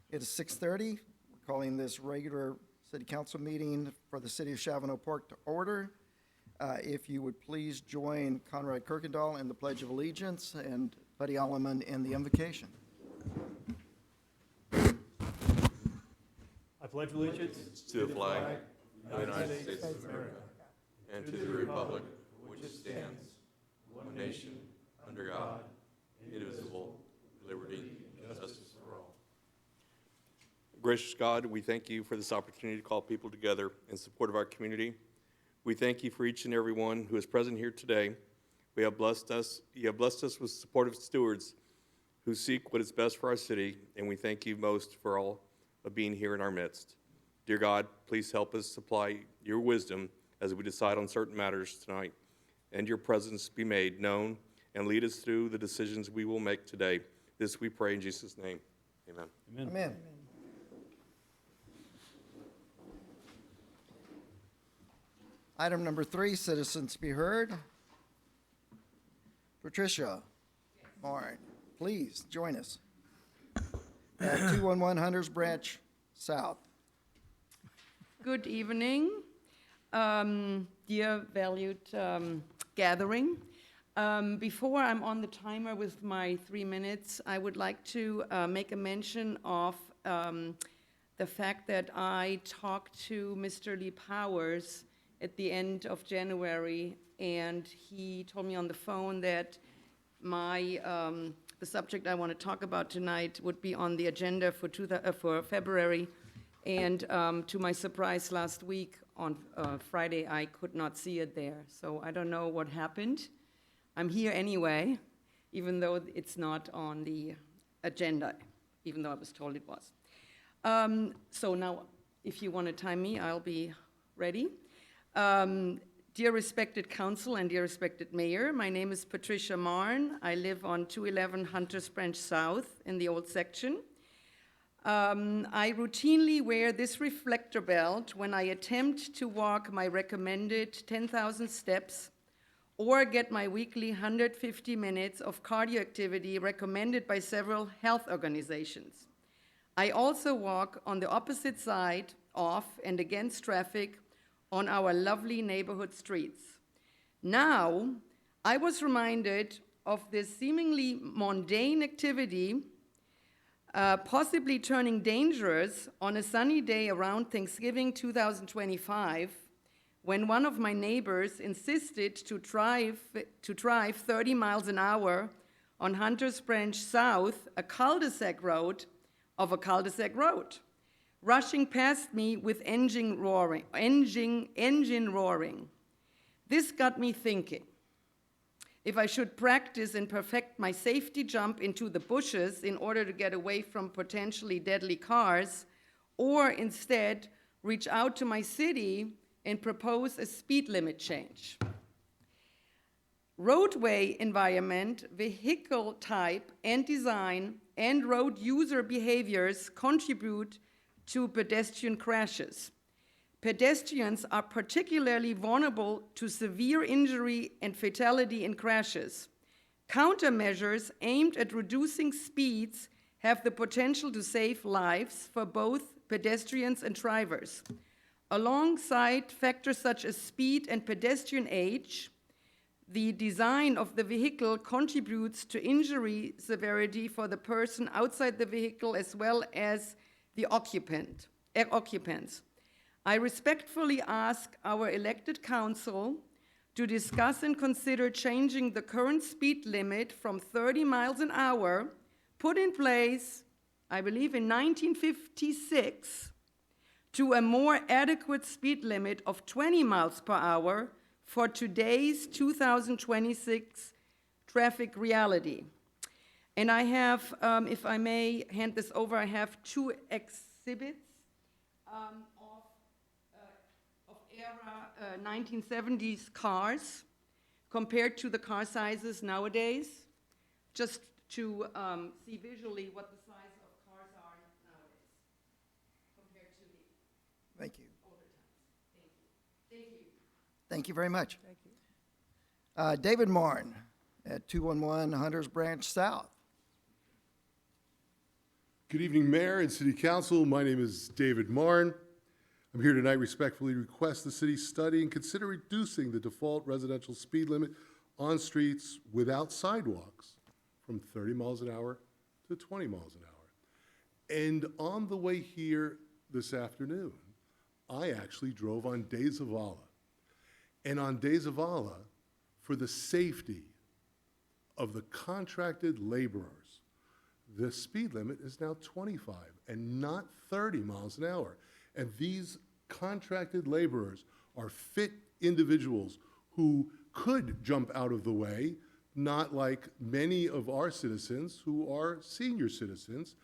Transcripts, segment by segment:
It is 6:30. We're calling this regular city council meeting for the city of Chavano Park to order. If you would please join Conrad Kirkendall in the Pledge of Allegiance and Buddy Alleman in the invocation. I pledge allegiance To the flag of the United States of America and to the republic which stands, one nation, under God, indivisible, with liberty and justice for all. Gracious God, we thank you for this opportunity to call people together in support of our community. We thank you for each and every one who is present here today. You have blessed us with supportive stewards who seek what is best for our city, and we thank you most for all of being here in our midst. Dear God, please help us supply your wisdom as we decide on certain matters tonight, and your presence be made known, and lead us through the decisions we will make today. This we pray in Jesus' name. Amen. Amen. Item number 3, citizens be heard. Patricia Martin, please join us at 211 Hunters Branch South. Good evening, dear valued gathering. Before I'm on the timer with my 3 minutes, I would like to make a mention of the fact that I talked to Mr. Lee Powers at the end of January, and he told me on the phone that the subject I want to talk about tonight would be on the agenda for February. And to my surprise, last week on Friday, I could not see it there. So I don't know what happened. I'm here anyway, even though it's not on the agenda, even though I was told it was. So now, if you want to time me, I'll be ready. Dear respected council and dear respected mayor, my name is Patricia Marn. I live on 211 Hunters Branch South in the old section. I routinely wear this reflector belt when I attempt to walk my recommended 10,000 steps or get my weekly 150 minutes of cardio activity recommended by several health organizations. I also walk on the opposite side of and against traffic on our lovely neighborhood streets. Now, I was reminded of this seemingly mundane activity possibly turning dangerous on a sunny day around Thanksgiving 2025, when one of my neighbors insisted to drive 30 miles an hour on Hunters Branch South, a cul-de-sac road of a cul-de-sac road, rushing past me with engine roaring. This got me thinking. If I should practice and perfect my safety jump into the bushes in order to get away from potentially deadly cars, or instead reach out to my city and propose a speed limit change. Roadway environment, vehicle type and design, and road user behaviors contribute to pedestrian crashes. Pedestrians are particularly vulnerable to severe injury and fatality in crashes. Countermeasures aimed at reducing speeds have the potential to save lives for both pedestrians and drivers. Alongside factors such as speed and pedestrian age, the design of the vehicle contributes to injury severity for the person outside the vehicle as well as the occupants. I respectfully ask our elected council to discuss and consider changing the current speed limit from 30 miles an hour, put in place, I believe, in 1956, to a more adequate speed limit of 20 miles per hour for today's 2026 traffic reality. And I have, if I may hand this over, I have 2 exhibits of era 1970s cars compared to the car sizes nowadays, just to see visually what the size of cars are nowadays compared to the Thank you. older times. Thank you. Thank you very much. Thank you. David Marn at 211 Hunters Branch South. Good evening, Mayor and City Council. My name is David Marn. I'm here tonight respectfully request the city study and consider reducing the default residential speed limit on streets without sidewalks from 30 miles an hour to 20 miles an hour. And on the way here this afternoon, I actually drove on De Zavala. And on De Zavala, for the safety of the contracted laborers, the speed limit is now 25 and not 30 miles an hour. And these contracted laborers are fit individuals who could jump out of the way, not like many of our citizens who are senior citizens.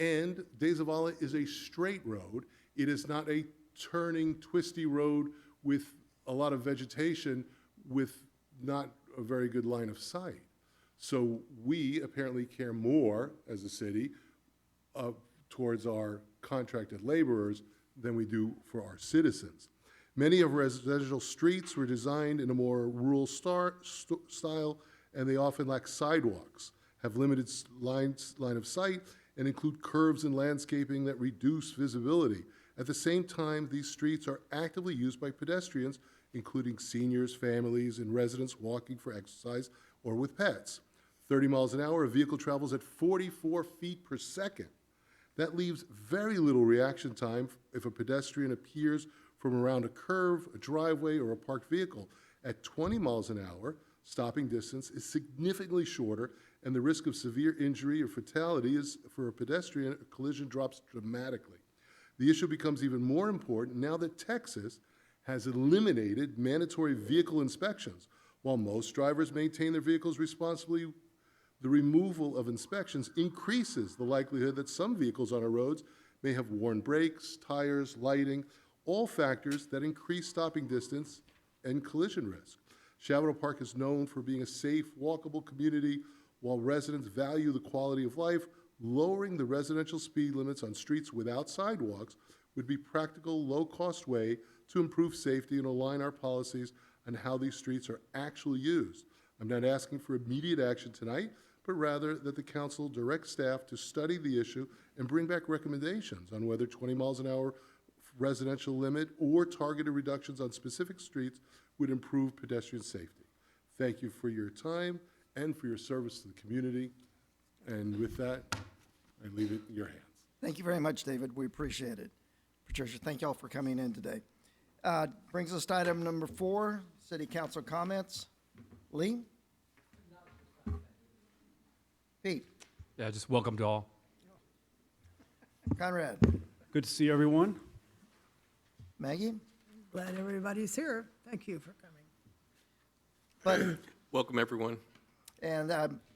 And De Zavala is a straight road. It is not a turning, twisty road with a lot of vegetation with not a very good line of sight. So we apparently care more as a city towards our contracted laborers than we do for our citizens. Many of our residential streets were designed in a more rural style, and they often lack sidewalks, have limited line of sight, and include curves and landscaping that reduce visibility. At the same time, these streets are actively used by pedestrians, including seniors, families, and residents walking for exercise or with pets. 30 miles an hour, a vehicle travels at 44 feet per second. That leaves very little reaction time if a pedestrian appears from around a curve, a driveway, or a parked vehicle. At 20 miles an hour, stopping distance is significantly shorter, and the risk of severe injury or fatality is, for a pedestrian, a collision drops dramatically. The issue becomes even more important now that Texas has eliminated mandatory vehicle inspections. While most drivers maintain their vehicles responsibly, the removal of inspections increases the likelihood that some vehicles on our roads may have worn brakes, tires, lighting, all factors that increase stopping distance and collision risk. Chavano Park is known for being a safe, walkable community. While residents value the quality of life, lowering the residential speed limits on streets without sidewalks would be a practical, low-cost way to improve safety and align our policies on how these streets are actually used. I'm not asking for immediate action tonight, but rather that the council direct staff to study the issue and bring back recommendations on whether 20 miles an hour residential limit or targeted reductions on specific streets would improve pedestrian safety. Thank you for your time and for your service to the community. And with that, I leave it in your hands. Thank you very much, David. We appreciate it. Patricia, thank you all for coming in today. Brings us to item number 4, city council comments. Lee? Pete? Yeah, just welcome to all. Conrad? Good to see everyone. Maggie? Glad everybody's here. Thank you for coming. Buddy? Welcome, everyone. And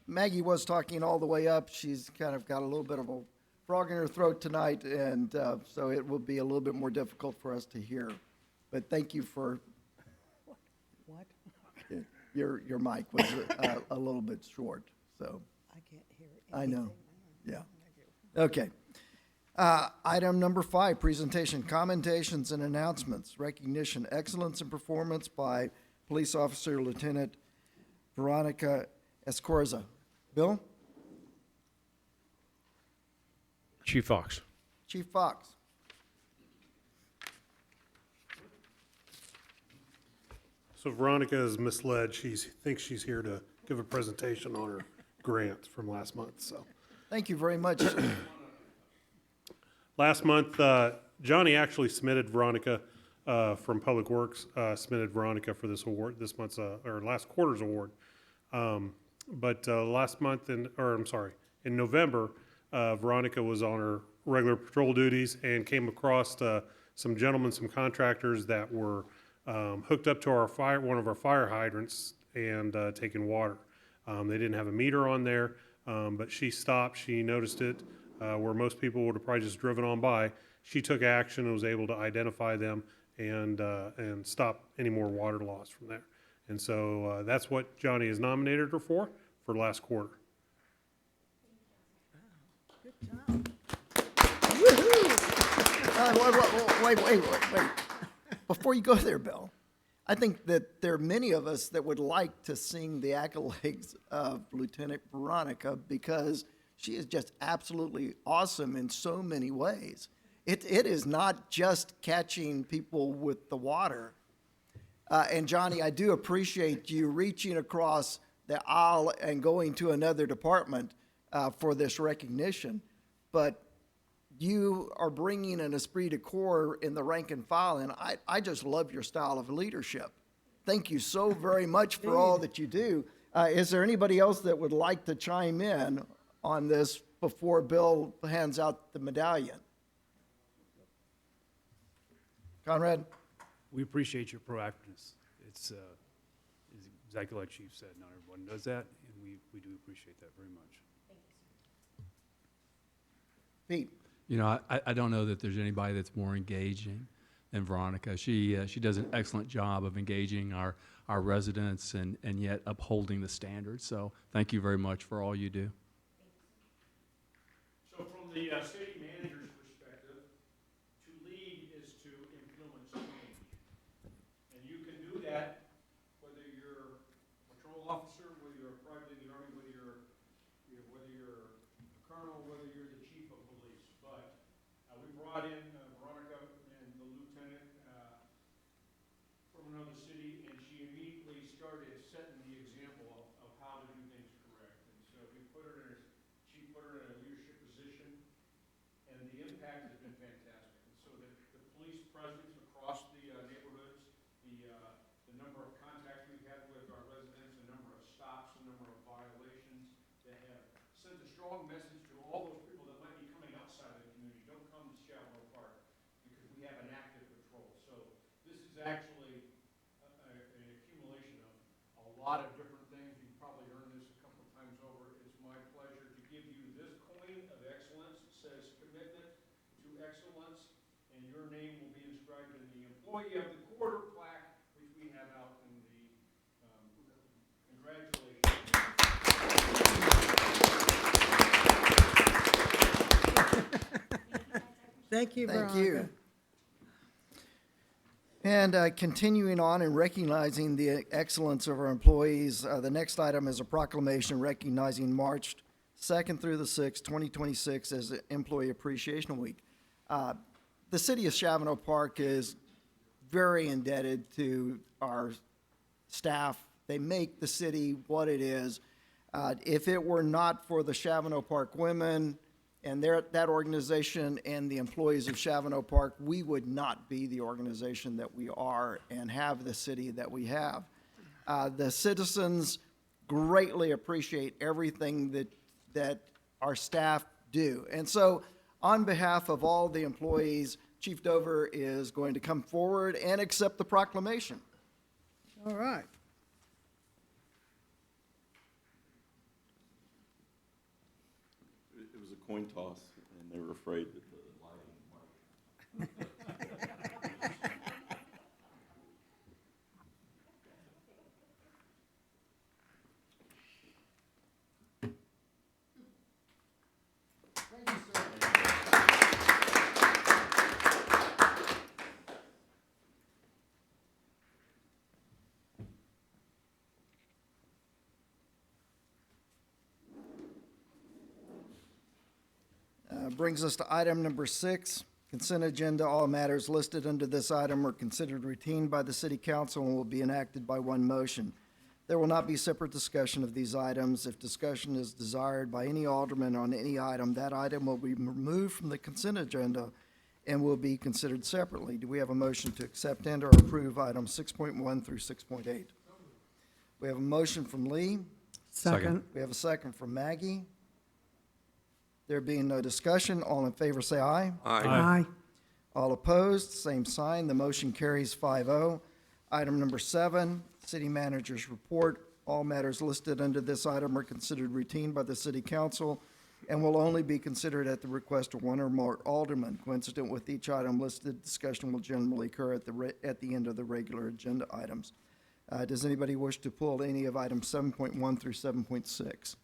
Maggie was talking all the way up. She's kind of got a little bit of a frog in her throat tonight, and so it will be a little bit more difficult for us to hear. But thank you for, What? your mic was a little bit short, so, I can't hear I anything. know, yeah. Okay. Item number 5, presentation, commendations and announcements, recognition, excellence in performance by Police Officer Lieutenant Veronica Escorza. Bill? Chief Fox. Chief Fox? So Veronica is misled. She thinks she's here to give a presentation on her grant from last month, so. Thank you very much. Last month, Johnny actually submitted Veronica from Public Works, submitted Veronica for this award, this month's, or last quarter's award. But last month, in November, Veronica was on her regular patrol duties and came across some gentlemen, some contractors that were hooked up to one of our fire hydrants and taking water. They didn't have a meter on there, but she stopped. She noticed it where most people would have probably just driven on by. She took action and was able to identify them and stop any more water loss from there. And so that's what Johnny has nominated her for last quarter. Good job. Wait. Before you go there, Bill, I think that there are many of us that would like to sing the accolades of Lieutenant Veronica because She is just absolutely awesome in so many ways. It is not just catching people with the water. And Johnny, I do appreciate you reaching across the aisle and going to another department for this recognition. But you are bringing an esprit de corps in the rank and file, and I just love your style of leadership. Thank you so very much for all that you do. Is there anybody else that would like to chime in on this before Bill hands out the medallion? Conrad? We appreciate your proactiveness. It's exactly like Chief said, not everyone does that, and we do appreciate that very much. Pete? You know, I don't know that there's anybody that's more engaging than Veronica. She does an excellent job of engaging our residents and yet upholding the standards. So thank you very much for all you do. So from the city manager's perspective, to lead is to influence change. And you can do that whether you're a patrol officer, whether you're a private in the Army, whether you're a colonel, whether you're the chief of police. But we brought in Veronica and the lieutenant from another city, and she immediately started setting the example of how to do things correct. And so she put her in a leadership position, and the impact has been fantastic. And so the police presence across the neighborhoods, the number of contacts we've had with our residents, the number of stops, the number of violations that have sent a strong message to all those people that might be coming outside of the community. Don't come to Chavano Park because we have an active patrol. So this is actually an accumulation of a lot of different things. You've probably earned this a couple of times over. It's my pleasure to give you this coin of excellence. It says commitment to excellence, and your name will be inscribed in the Employee of the Quarter plaque, which we have out in the, congratulations. Thank you, Thank Veronica. you. And continuing on and recognizing the excellence of our employees, the next item is a proclamation recognizing March 2nd through the 6th, 2026 as Employee Appreciation Week. The city of Chavano Park is very indebted to our staff. They make the city what it is. If it were not for the Chavano Park women and that organization and the employees of Chavano Park, we would not be the organization that we are and have the city that we have. The citizens greatly appreciate everything that our staff do. And so on behalf of all the employees, Chief Dover is going to come forward and accept the proclamation. All right. It was a coin toss, and they were afraid that the lighting might. Brings us to item number 6, consent agenda. All matters listed under this item are considered routine by the city council and will be enacted by one motion. There will not be separate discussion of these items. If discussion is desired by any alderman on any item, that item will be removed from the consent agenda and will be considered separately. Do we have a motion to accept and or approve items 6.1 through 6.8? We have a motion from Lee. Second. We have a second from Maggie. There being no discussion, all in favor say aye. Aye. All opposed, same sign. The motion carries 5-0. Item number 7, city manager's report. All matters listed under this item are considered routine by the city council and will only be considered at the request of one or more aldermen. Coincident with each item listed, discussion will generally occur at the end of the regular agenda items. Does anybody wish to pull any of items 7.1 through 7.6?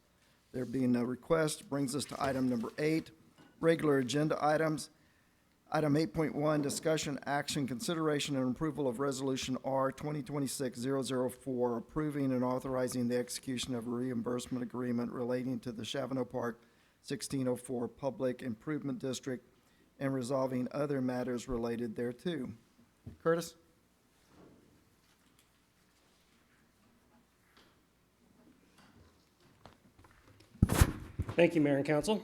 There being no request, brings us to item number 8, regular agenda items. Item 8.1, discussion, action, consideration, and approval of Resolution R 2026-004, approving and authorizing the execution of a reimbursement agreement relating to the Chavano Park 1604 Public Improvement District, and resolving other matters related thereto. Curtis? Thank you, Mayor and Council.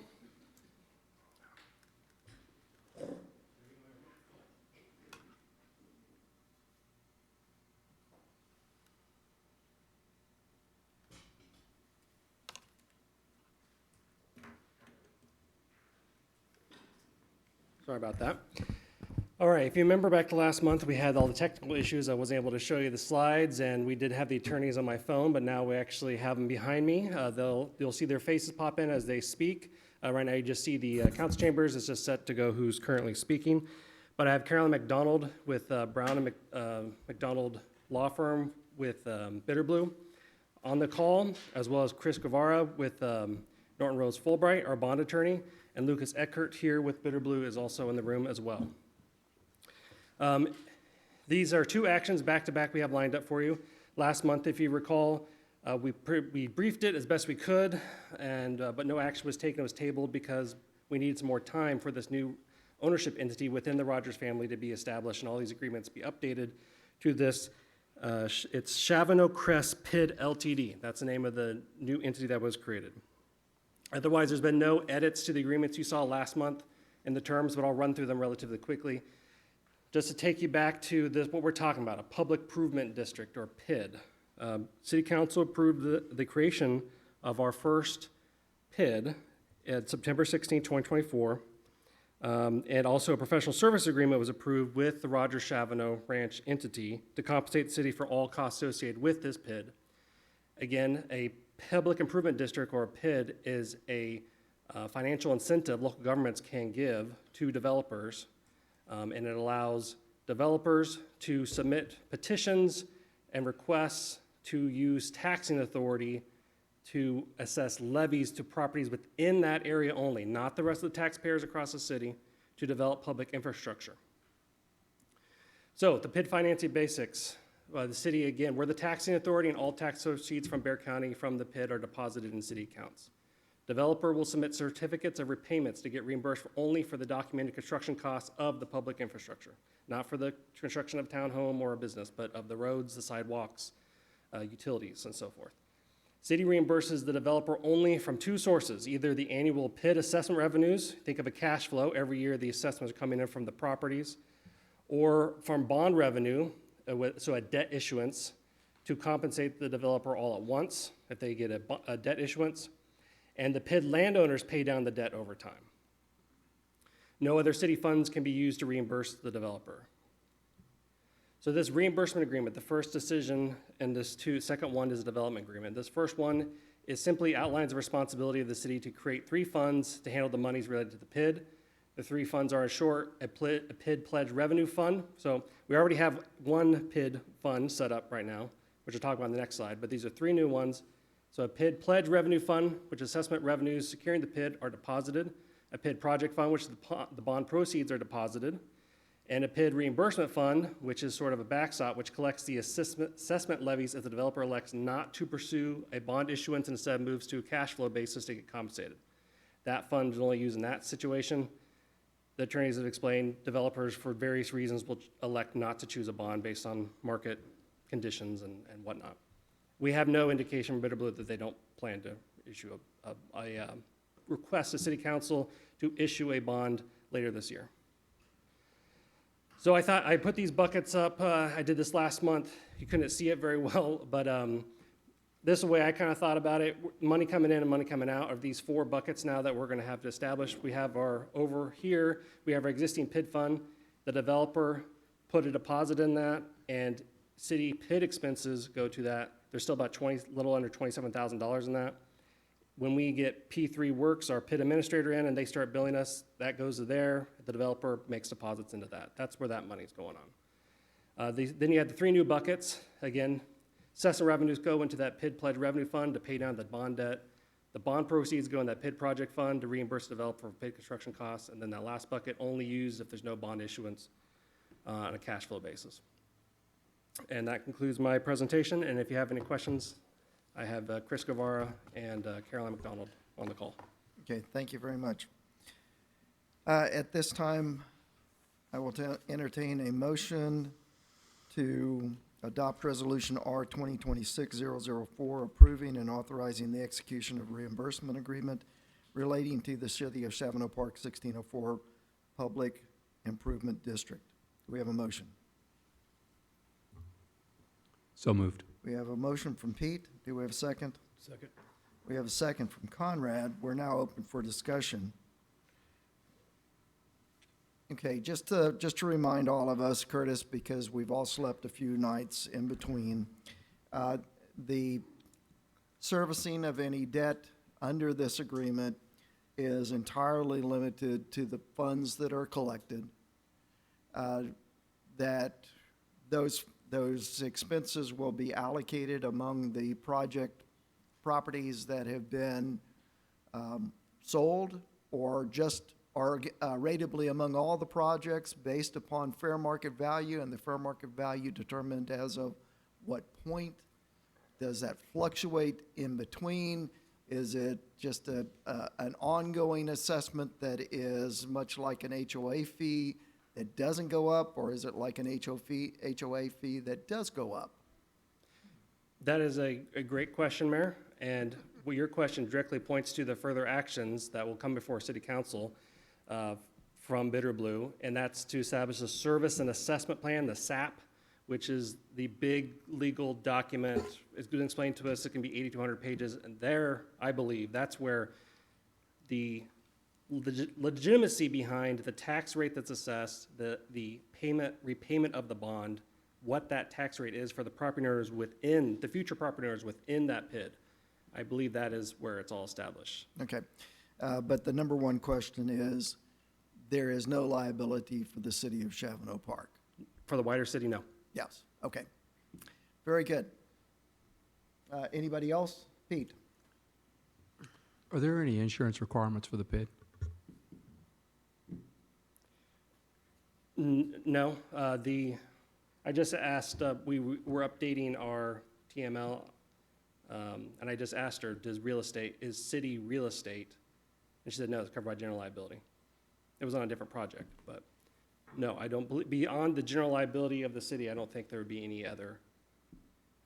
Sorry about that. All right, if you remember back to last month, we had all the technical issues. I wasn't able to show you the slides, and we did have the attorneys on my phone, but now we actually have them behind me. You'll see their faces pop in as they speak. Right now, you just see the council chambers. It's just set to go who's currently speaking. But I have Carolyn McDonald with Brown and McDonald Law Firm with Bitterblue on the call, as well as Chris Guevara with Norton Rose Fulbright, our bond attorney, and Lucas Eckert here with Bitterblue is also in the room as well. These are two actions back-to-back we have lined up for you. Last month, if you recall, we briefed it as best we could, but no action was taken. It was tabled because we needed some more time for this new ownership entity within the Rogers family to be established and all these agreements be updated to this. It's Chavano Crest PID LTD. That's the name of the new entity that was created. Otherwise, there's been no edits to the agreements you saw last month in the terms, but I'll run through them relatively quickly. Just to take you back to this, what we're talking about, a public improvement district, or PID. City Council approved the creation of our first PID at September 16, 2024. And also a professional service agreement was approved with the Rogers Chavano Ranch entity to compensate the city for all costs associated with this PID. Again, a public improvement district, or a PID, is a financial incentive local governments can give to developers. And it allows developers to submit petitions and requests to use taxing authority to assess levies to properties within that area only, not the rest of the taxpayers across the city, to develop public infrastructure. So the PID financing basics, the city, again, we're the taxing authority, and all tax proceeds from Bexar County from the PID are deposited in city accounts. Developer will submit certificates of repayments to get reimbursed only for the documented construction costs of the public infrastructure, not for the construction of townhome or a business, but of the roads, the sidewalks, utilities, and so forth. City reimburses the developer only from two sources, either the annual PID assessment revenues, think of a cash flow, every year the assessments are coming in from the properties, or from bond revenue, so a debt issuance, to compensate the developer all at once if they get a debt issuance, and the PID landowners pay down the debt over time. No other city funds can be used to reimburse the developer. So this reimbursement agreement, the first decision, and second one is a development agreement. This first one is simply outlines the responsibility of the city to create three funds to handle the monies related to the PID. The three funds are, in short, a PID pledge revenue fund. So we already have one PID fund set up right now, which we'll talk about on the next slide, but these are three new ones. So a PID pledge revenue fund, which assessment revenues securing the PID are deposited. A PID project fund, which the bond proceeds are deposited. And a PID reimbursement fund, which is sort of a backstop, which collects the assessment levies if the developer elects not to pursue a bond issuance and instead moves to a cash flow basis to get compensated. That fund is only used in that situation. The attorneys have explained developers, for various reasons, will elect not to choose a bond based on market conditions and whatnot. We have no indication from Bitterblue that they don't plan to issue a request to City Council to issue a bond later this year. So I thought I'd put these buckets up. I did this last month. You couldn't see it very well, but this is the way I kind of thought about it. Money coming in and money coming out of these four buckets now that we're going to have to establish. We have over here, we have our existing PID fund. The developer put a deposit in that, and city PID expenses go to that. There's still about little under $27,000 in that. When we get P3 Works, our PID administrator, in and they start billing us, that goes to there. The developer makes deposits into that. That's where that money's going on. Then you have the three new buckets. Again, assessment revenues go into that PID pledge revenue fund to pay down the bond debt. The bond proceeds go in that PID project fund to reimburse the developer for PID construction costs. And then that last bucket only used if there's no bond issuance on a cash flow basis. And that concludes my presentation. And if you have any questions, I have Chris Guevara and Caroline McDonald on the call. Okay, thank you very much. At this time, I will entertain a motion to adopt Resolution R 2026-004, approving and authorizing the execution of reimbursement agreement relating to the City of Chavano Park 1604 Public Improvement District. Do we have a motion? So moved. We have a motion from Pete. Do we have a second? Second. We have a second from Conrad. We're now open for discussion. Okay, just to remind all of us, Curtis, because we've all slept a few nights in between, the servicing of any debt under this agreement is entirely limited to the funds that are collected. That those expenses will be allocated among the project properties that have been sold or just are ratably among all the projects based upon fair market value, and the fair market value determined as of what point? Does that fluctuate in between? Is it just an ongoing assessment that is much like an HOA fee that doesn't go up, or is it like an HOA fee that does go up? That is a great question, Mayor, and well, your question directly points to the further actions that will come before City Council from Bitter Blue, and that's to establish a service and assessment plan, the SAP, which is the big legal document. It's been explained to us, it can be 80 to 100 pages, and there, I believe, that's where the legitimacy behind the tax rate that's assessed, the repayment of the bond, what that tax rate is for the property owners within, the future property owners within that PID. I believe that is where it's all established. Okay, but the number one question is, there is no liability for the City of Chavano Park? For the wider city, no. Yes, okay. Very good. Anybody else? Pete? Are there any insurance requirements for the PID? No, I just asked, we were updating our TML, and I just asked her, is city real estate? And she said, no, it's covered by general liability. It was on a different project, but no, I don't believe, beyond the general liability of the city, I don't think there would be any other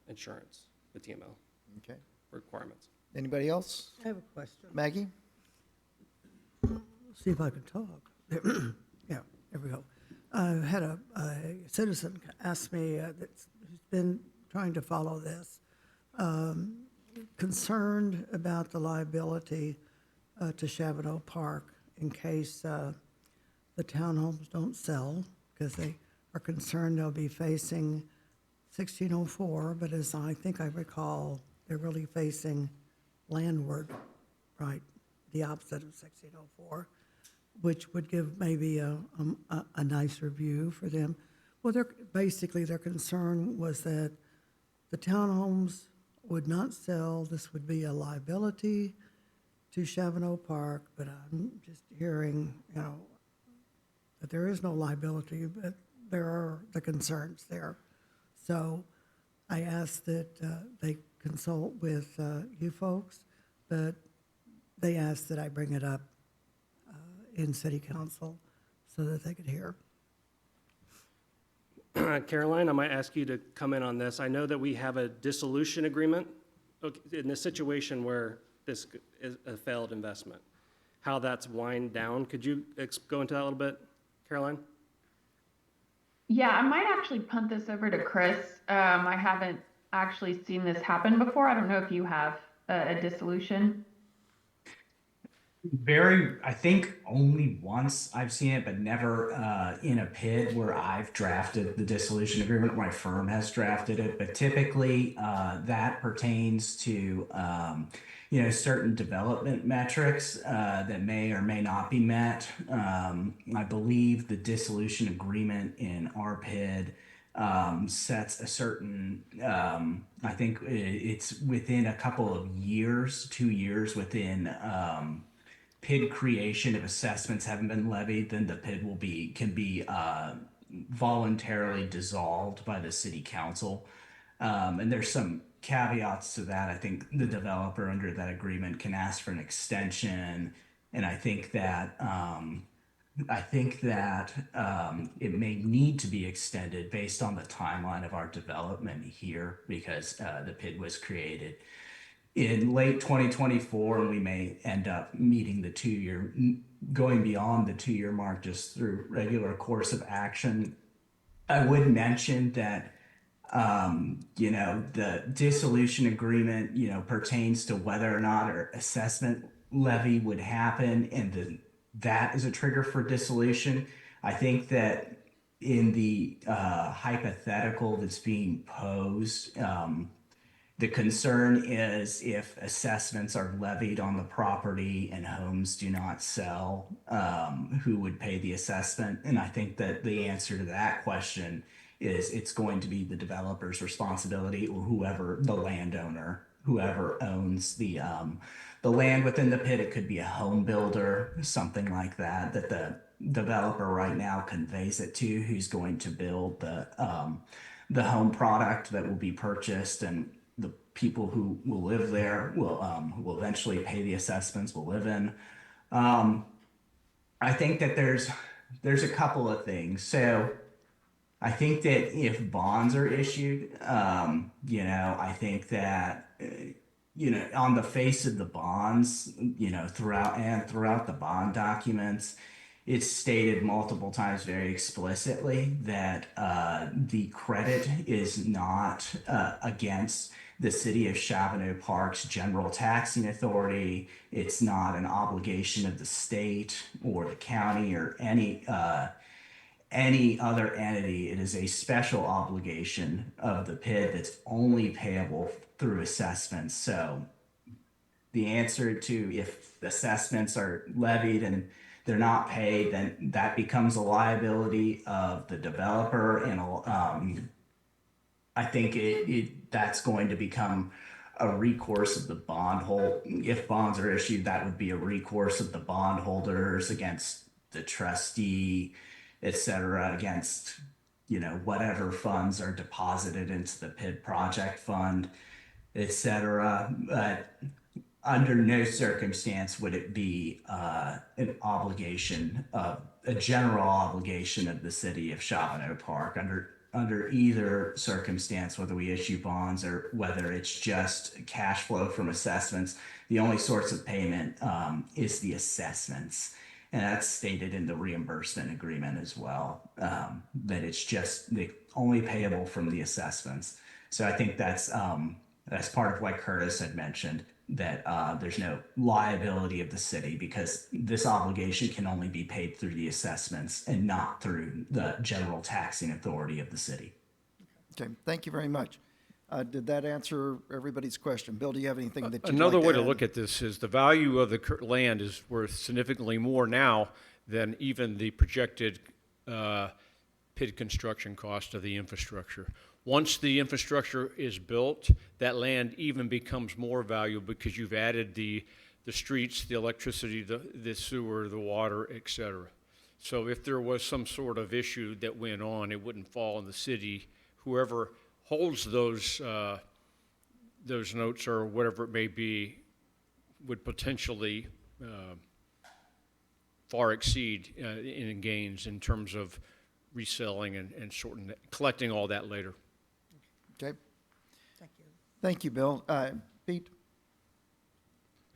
insurance with TML Okay. requirements. Anybody else? I have a question. Maggie? See if I can talk. Yeah, there we go. I had a citizen ask me that's who's been trying to follow this, concerned about the liability to Chavano Park in case the townhomes don't sell, because they are concerned they'll be facing 1604, but as I think I recall, they're really facing landward, right, the opposite of 1604, which would give maybe a nicer view for them. Well, their concern was that the townhomes would not sell. This would be a liability to Chavano Park, but I'm just hearing, that there is no liability, but there are the concerns there. So I asked that they consult with you folks, but they asked that I bring it up in city council so that they could hear. Caroline, I might ask you to come in on this. I know that we have a dissolution agreement in this situation where this is a failed investment, how that's wind down. Could you go into that a little bit, Caroline? Yeah, I might actually punt this over to Chris. I haven't actually seen this happen before. I don't know if you have a dissolution. I think only once I've seen it, but never in a PID where I've drafted the dissolution agreement. My firm has drafted it, but typically that pertains to certain development metrics that may or may not be met. I believe the dissolution agreement in our PID sets a certain, I think it's within a couple of years, 2 years within PID creation. If assessments haven't been levied, then the PID can be voluntarily dissolved by the city council. And there's some caveats to that. I think the developer under that agreement can ask for an extension And I think that it may need to be extended based on the timeline of our development here, because the PID was created in late 2024, and we may end up meeting the 2-year, going beyond the 2-year mark just through regular course of action. I would mention that, the dissolution agreement, pertains to whether or not an assessment levy would happen, and that is a trigger for dissolution. I think that in the hypothetical that's being posed, the concern is if assessments are levied on the property and homes do not sell, who would pay the assessment? And I think that the answer to that question is it's going to be the developer's responsibility, or whoever the landowner, whoever owns the land within the PID. It could be a home builder, something like that, that the developer right now conveys it to, who's going to build the home product that will be purchased, and the people who will live there will eventually pay the assessments, will live in. I think that there's a couple of things. So I think that if bonds are issued, I think that, on the face of the bonds, throughout the bond documents, it's stated multiple times very explicitly that the credit is not against the city of Chavano Park's general taxing authority. It's not an obligation of the state or the county or any other entity. It is a special obligation of the PID that's only payable through assessments. So the answer to if assessments are levied and they're not paid, then that becomes a liability of the developer, and I think that's going to become a recourse of the bondholder. If bonds are issued, that would be a recourse of the bondholders against the trustee, et cetera, against whatever funds are deposited into the PID project fund, et cetera. But under no circumstance would it be an obligation, a general obligation of the city of Chavano Park. Under either circumstance, whether we issue bonds or whether it's just cash flow from assessments, the only source of payment is the assessments. And that's stated in the reimbursement agreement as well, that it's just only payable from the assessments. So I think that's part of what Curtis had mentioned, that there's no liability of the city because this obligation can only be paid through the assessments and not through the general taxing authority of the city. Okay, thank you very much. Did that answer everybody's question? Bill, do you have anything that you'd Another like way to to add? look at this is the value of the land is worth significantly more now than even the projected PID construction cost of the infrastructure. Once the infrastructure is built, that land even becomes more valuable because you've added the streets, the electricity, the sewer, the water, et cetera. So if there was some sort of issue that went on, it wouldn't fall on the city. Whoever holds those notes or whatever it may be would potentially far exceed in gains in terms of reselling and collecting all that later. Okay. Thank you, Bill. Pete?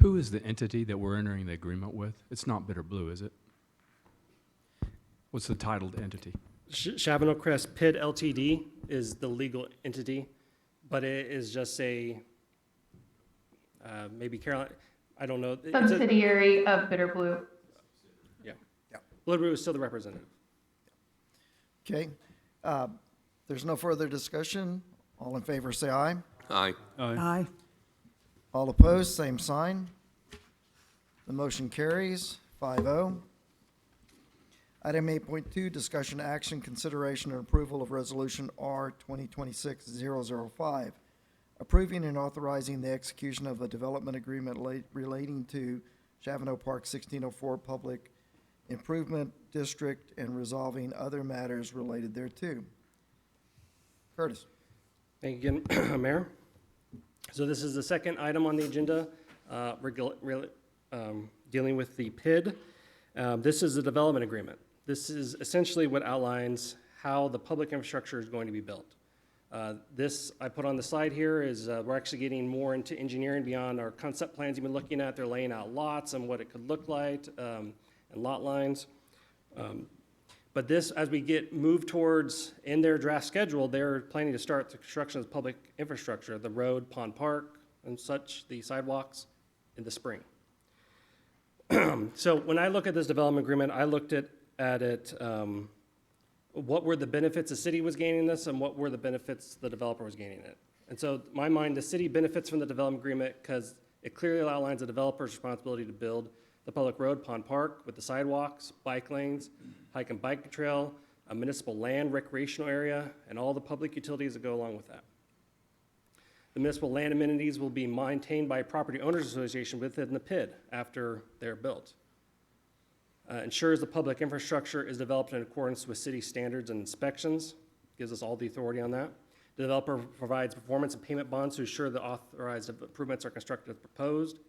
Who is the entity that we're entering the agreement with? It's not Bitter Blue, is it? What's the titled entity? Chavano Crest PID LTD is the legal entity, but it is just maybe Caroline, I don't know. Subsidiary of Bitter Blue. Yeah. Blue is still the representative. Okay. There's no further discussion. All in favor, say aye. Aye. Aye. All opposed, same sign. The motion carries 5-0. Item 8.2, discussion action, consideration and approval of resolution R 2026-005, approving and authorizing the execution of a development agreement relating to Chavano Park 1604 Public Improvement District and resolving other matters related thereto. Curtis. Thank you again, Mayor. So this is the second item on the agenda dealing with the PID. This is a development agreement. This is essentially what outlines how the public infrastructure is going to be built. This I put on the slide here is we're actually getting more into engineering beyond our concept plans you've been looking at. They're laying out lots and what it could look like and lot lines. But this, as we get moved towards, in their draft schedule, they're planning to start the construction of public infrastructure, the road, Pond Park, and such, the sidewalks, in the spring. So when I look at this development agreement, I looked at it, what were the benefits the city was gaining this, and what were the benefits the developer was gaining it. And so, in my mind, the city benefits from the development agreement because it clearly outlines the developer's responsibility to build the public road, Pond Park, with the sidewalks, bike lanes, hike and bike trail, a municipal land recreational area, and all the public utilities that go along with that. The municipal land amenities will be maintained by a property owners association within the PID after they're built. Ensures the public infrastructure is developed in accordance with city standards and inspections, gives us all the authority on that. The developer provides performance and payment bonds to ensure the authorized improvements are constructed as proposed.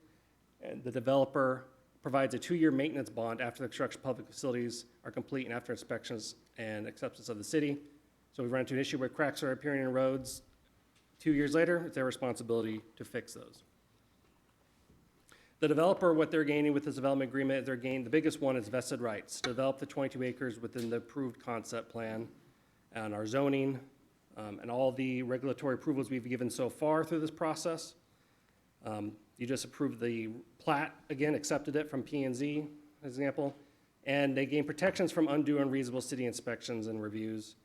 And the developer provides a 2-year maintenance bond after the construction of public facilities are complete and after inspections and acceptance of the city. So we run into an issue where cracks are appearing in roads. 2 years later, it's their responsibility to fix those. The developer, what they're gaining with this development agreement, the biggest one is vested rights to develop the 22 acres within the approved concept plan and our zoning and all the regulatory approvals we've given so far through this process. You just approved the plat, again, accepted it from P&Z, as an example, and they gain protections from undue and unreasonable city inspections and reviews.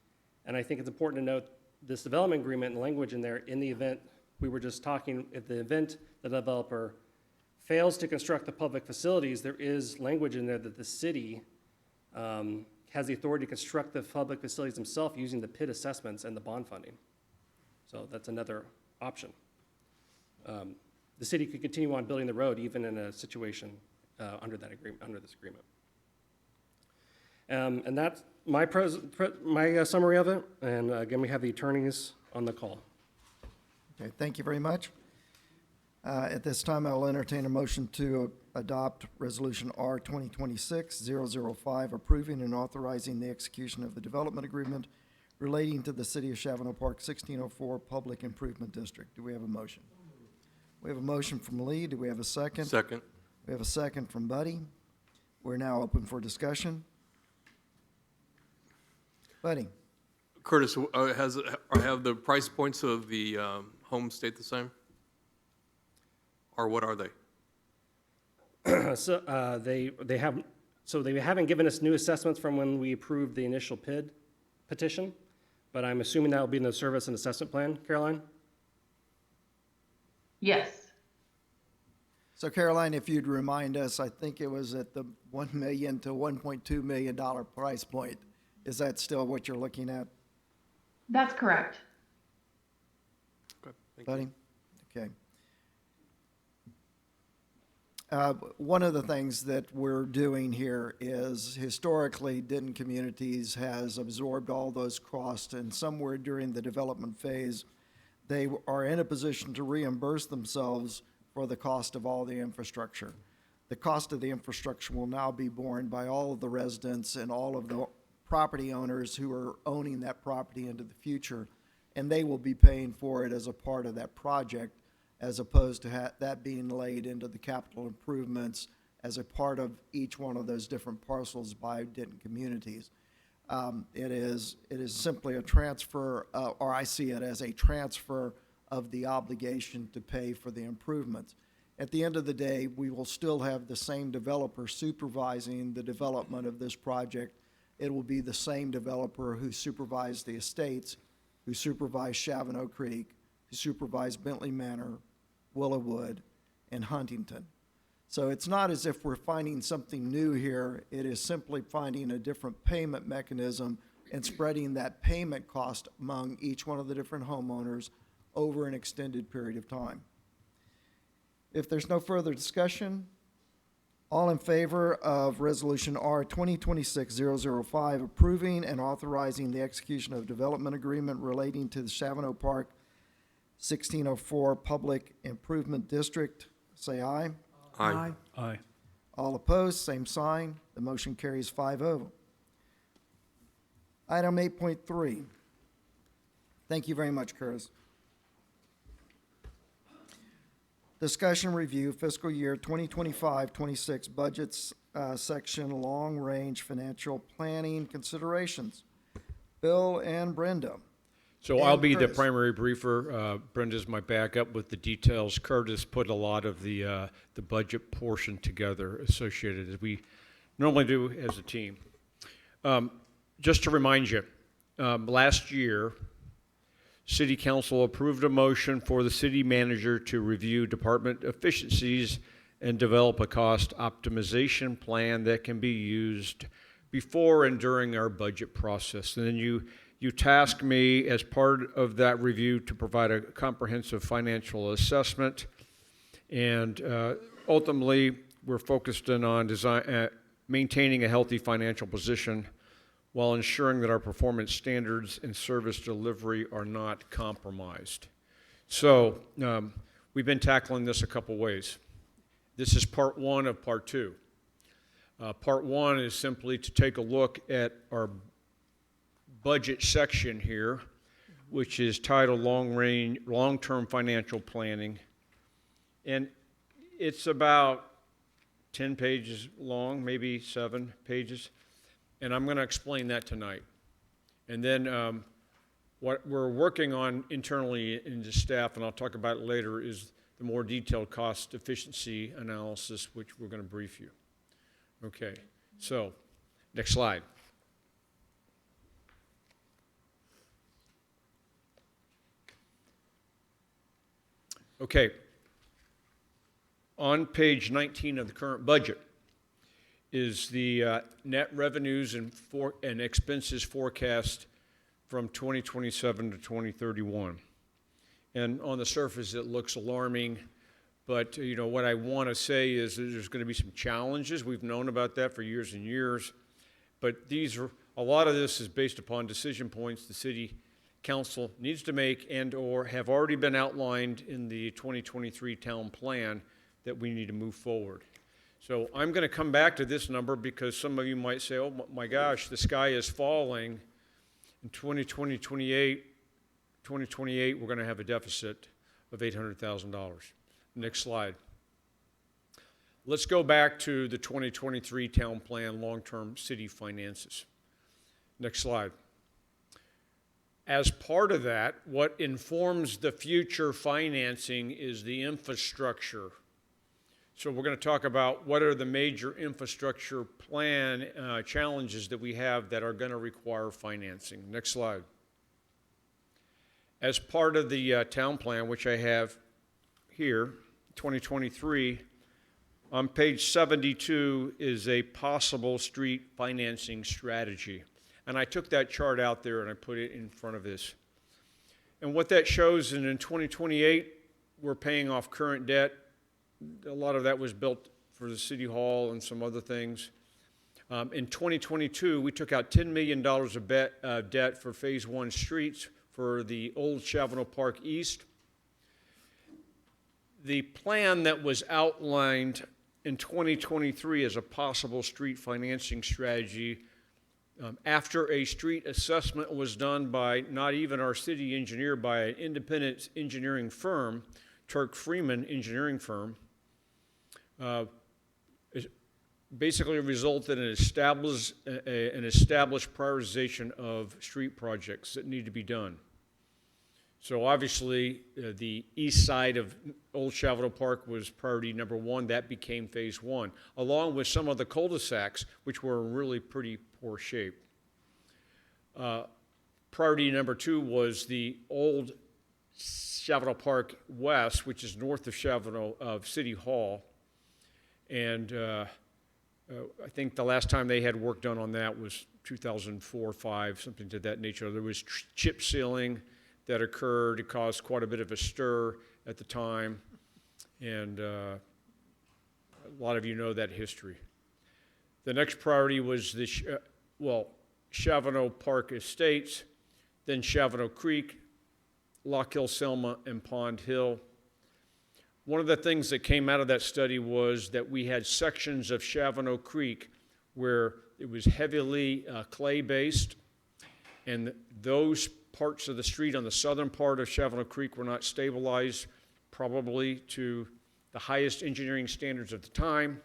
And I think it's important to note this development agreement and language in there in the event we were just talking, if the event the developer fails to construct the public facilities, there is language in there that the city has the authority to construct the public facilities themselves using the PID assessments and the bond funding. So that's another option. The city could continue on building the road even in a situation under that agreement, under this agreement. And that's my summary of it. And again, we have the attorneys on the call. Okay, thank you very much. At this time, I will entertain a motion to adopt Resolution R 2026-005, approving and authorizing the execution of the development agreement relating to the City of Chavano Park 1604 Public Improvement District. Do we have a motion? We have a motion from Lee. Do we have a second? Second. We have a second from Buddy. We're now open for discussion. Buddy? Curtis, have the price points of the homes stayed the same? Or what are they? So they haven't given us new assessments from when we approved the initial PID petition, but I'm assuming that will be in the service and assessment plan, Caroline? Yes. So Caroline, if you'd remind us, I think it was at the $1 million to $1.2 million price point. Is that still what you're looking at, That's correct. Okay, thank you. Buddy? Okay. One of the things that we're doing here is historically Denton Communities has absorbed all those costs, and somewhere during the development phase, they are in a position to reimburse themselves for the cost of all the infrastructure. The cost of the infrastructure will now be borne by all of the residents and all of the property owners who are owning that property into the future, and they will be paying for it as a part of that project, as opposed to that being laid into the capital improvements as a part of each one of those different parcels by Denton Communities. It is simply a transfer, or I see it as a transfer of the obligation to pay for the improvements. At the end of the day, we will still have the same developer supervising the development of this project. It will be the same developer who supervised the estates, who supervised Chavano Creek, who supervised Bentley Manor, Willowwood, and Huntington. So it's not as if we're finding something new here. It is simply finding a different payment mechanism and spreading that payment cost among each one of the different homeowners over an extended period of time. If there's no further discussion, all in favor of Resolution R 2026-005, approving and authorizing the execution of development agreement relating to the Chavano Park 1604 Public Improvement District, say aye. Aye. Aye. All opposed, same sign. The motion carries 5-0. Item 8.3. Thank you very much, Curtis. Discussion review fiscal year 2025-26 budgets, section long-range financial planning considerations. Bill and Brenda. So I'll And be the Curtis. primary briefer. Brenda's my backup with the details. Curtis put a lot of the budget portion together associated, as we normally do as a team. Just to remind you, last year, City Council approved a motion for the city manager to review department efficiencies and develop a cost optimization plan that can be used before and during our budget process. And then you tasked me as part of that review to provide a comprehensive financial assessment. And ultimately, we're focused in on maintaining a healthy financial position while ensuring that our performance standards and service delivery are not compromised. So we've been tackling this a couple ways. This is part one of part two. Part one is simply to take a look at our budget section here, which is titled Long-Term Financial Planning. And it's about 10 pages long, maybe 7 pages. And I'm going to explain that tonight. And then what we're working on internally in the staff, and I'll talk about it later, is the more detailed cost efficiency analysis, which we're going to brief you. Okay, so next slide. Okay, on page 19 of the current budget is the net revenues and expenses forecast from 2027 to 2031. And on the surface, it looks alarming, but you know what I want to say is that there's going to be some challenges. We've known about that for years and years, but a lot of this is based upon decision points the city council needs to make and or have already been outlined in the 2023 town plan that we need to move forward. So I'm going to come back to this number because some of you might say, oh my gosh, the sky is falling. In 2028, we're going to have a deficit of $800,000. Next slide. Let's go back to the 2023 town plan long-term city finances. Next slide. As part of that, what informs the future financing is the infrastructure. So we're going to talk about what are the major infrastructure plan challenges that we have that are going to require financing. Next slide. As part of the town plan, which I have here, 2023, on page 72 is a possible street financing strategy. And I took that chart out there and I put it in front of this. And what that shows is in 2028, we're paying off current debt. A lot of that was built for the city hall and some other things. In 2022, we took out $10 million of debt for phase one streets for the old Chavano Park East. The plan that was outlined in 2023 as a possible street financing strategy, after a street assessment was done by not even our city engineer, by an independent engineering firm, Turk Freeman engineering firm, basically resulted in an established prioritization of street projects that need to be done. So obviously, the east side of Old Chavano Park was priority number one. That became phase one, along with some of the cul-de-sacs, which were in really pretty poor shape. Priority number two was the old Chavano Park West, which is north of City Hall. And I think the last time they had work done on that was 2004, 5, something to that nature. There was chip sealing that occurred. It caused quite a bit of a stir at the time. And a lot of you know that history. The next priority was the, Chavano Park Estates, then Chavano Creek, Lock Hill, Selma, and Pond Hill. One of the things that came out of that study was that we had sections of Chavano Creek where it was heavily clay-based, and those parts of the street on the southern part of Chavano Creek were not stabilized probably to the highest engineering standards of the time,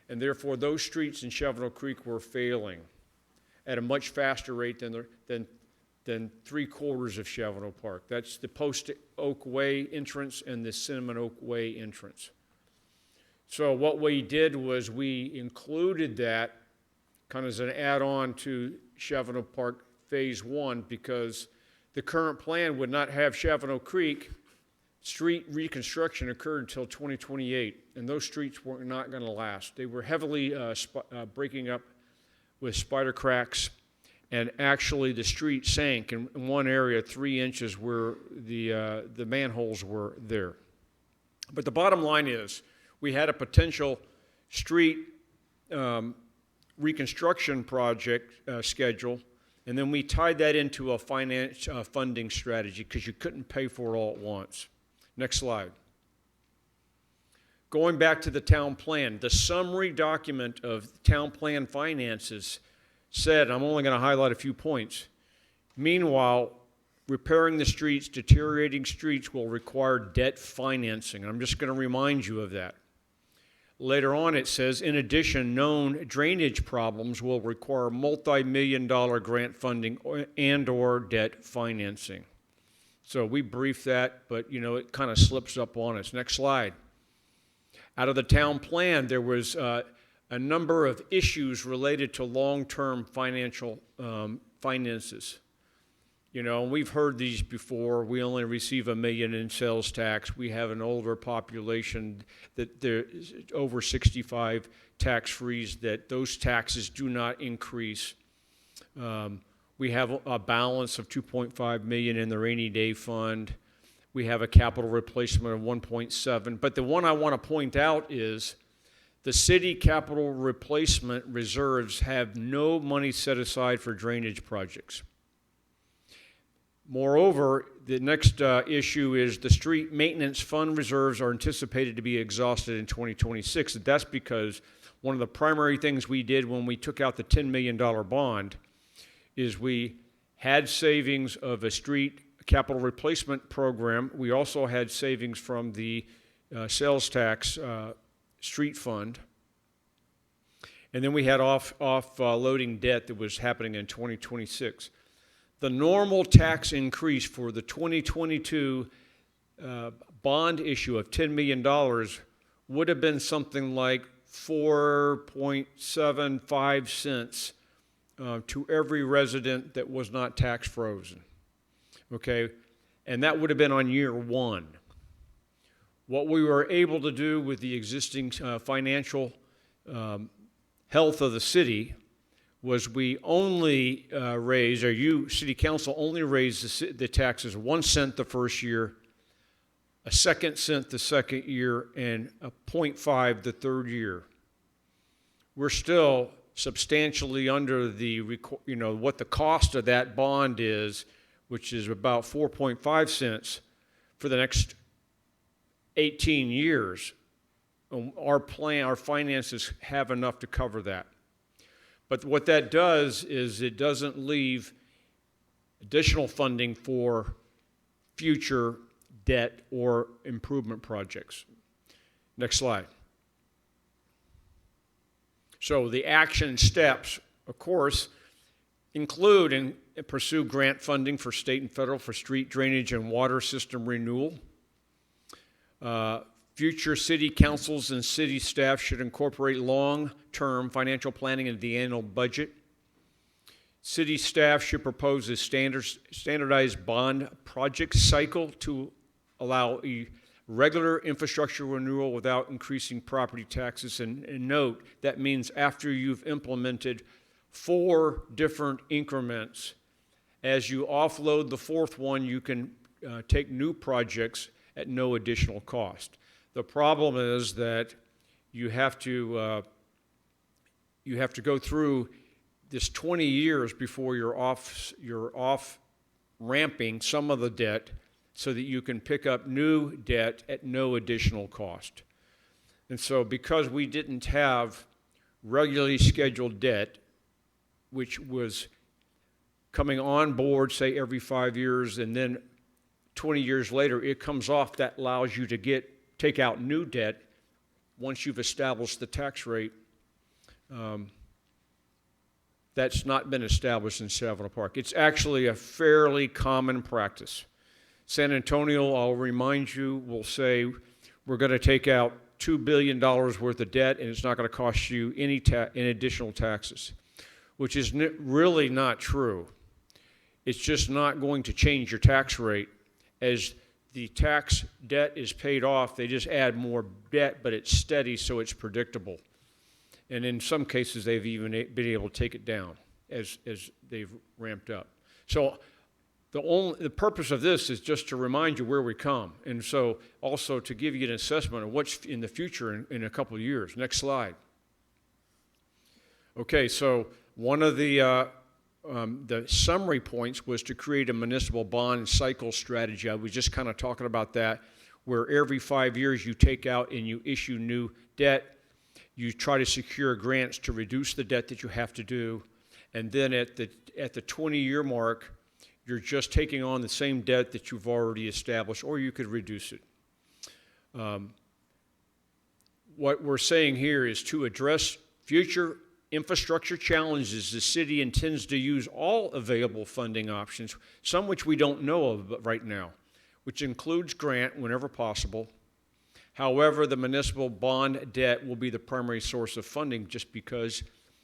and therefore those streets in Chavano Creek were failing at a much faster rate than 3/4 of Chavano Park. That's the Post Oak Way entrance and the Cinnamon Oak Way entrance. So what we did was we included that kind of as an add-on to Chavano Park Phase 1 because the current plan would not have Chavano Creek street reconstruction occurred until 2028, and those streets were not going to last. They were heavily breaking up with spider cracks, and actually the street sank in one area 3 inches where the manholes were there. But the bottom line is we had a potential street reconstruction project schedule, and then we tied that into a funding strategy because you couldn't pay for it all at once. Next slide. Going back to the town plan, the summary document of town plan finances said, I'm only going to highlight a few points. Meanwhile, repairing the streets, deteriorating streets will require debt financing. I'm just going to remind you of that. Later on, it says, in addition, known drainage problems will require multi-million-dollar grant funding and/or debt financing. So we briefed that, but it kind of slips up on us. Next slide. Out of the town plan, there was a number of issues related to long-term financial finances. We've heard these before. We only receive $1 million in sales tax. We have an older population that there's over 65 tax-frees, that those taxes do not increase. We have a balance of $2.5 million in the rainy day fund. We have a capital replacement of 1.7. But the one I want to point out is the city capital replacement reserves have no money set aside for drainage projects. Moreover, the next issue is the street maintenance fund reserves are anticipated to be exhausted in 2026. That's because one of the primary things we did when we took out the $10 million bond is we had savings of a street capital replacement program. We also had savings from the sales tax street fund. And then we had off-loading debt that was happening in 2026. The normal tax increase for the 2022 bond issue of $10 million would have been something like 4.75 cents to every resident that was not tax frozen. Okay? And that would have been on year one. What we were able to do with the existing financial health of the city was we only raised, or you, City Council, only raised the taxes 1 cent the first year, a 2 cent the second year, and a 0.5 the third year. We're still substantially under the, what the cost of that bond is, which is about 4.5 cents for the next 18 years. Our plan, our finances have enough to cover that. But what that does is it doesn't leave additional funding for future debt or improvement projects. Next slide. So the action steps, of course, include and pursue grant funding for state and federal for street drainage and water system renewal. Future city councils and city staff should incorporate long-term financial planning into the annual budget. City staff should propose a standardized bond project cycle to allow a regular infrastructure renewal without increasing property taxes. And note, that means after you've implemented 4 different increments. As you offload the 4th one, you can take new projects at no additional cost. The problem is that you have to go through this 20 years before you're off ramping some of the debt so that you can pick up new debt at no additional cost. And so because we didn't have regularly scheduled debt, which was coming on board, say, every 5 years, and then 20 years later, it comes off, that allows you to take out new debt once you've established the tax rate. That's not been established in Chavano Park. It's actually a fairly common practice. San Antonio, I'll remind you, will say, we're going to take out $2 billion worth of debt, and it's not going to cost you any additional taxes, which is really not true. It's just not going to change your tax rate. As the tax debt is paid off, they just add more debt, but it's steady, so it's predictable. And in some cases, they've even been able to take it down as they've ramped up. So the purpose of this is just to remind you where we come, and so also to give you an assessment of what's in the future in a couple of years. Next slide. Okay, so one of the summary points was to create a municipal bond cycle strategy. I was just kind of talking about that, where every 5 years you take out and you issue new debt. You try to secure grants to reduce the debt that you have to do, and then at the 20-year mark, you're just taking on the same debt that you've already established, or you could reduce it. What we're saying here is to address future infrastructure challenges, the city intends to use all available funding options, some which we don't know of right now, which includes grant whenever possible. However, the municipal bond debt will be the primary source of funding, just because,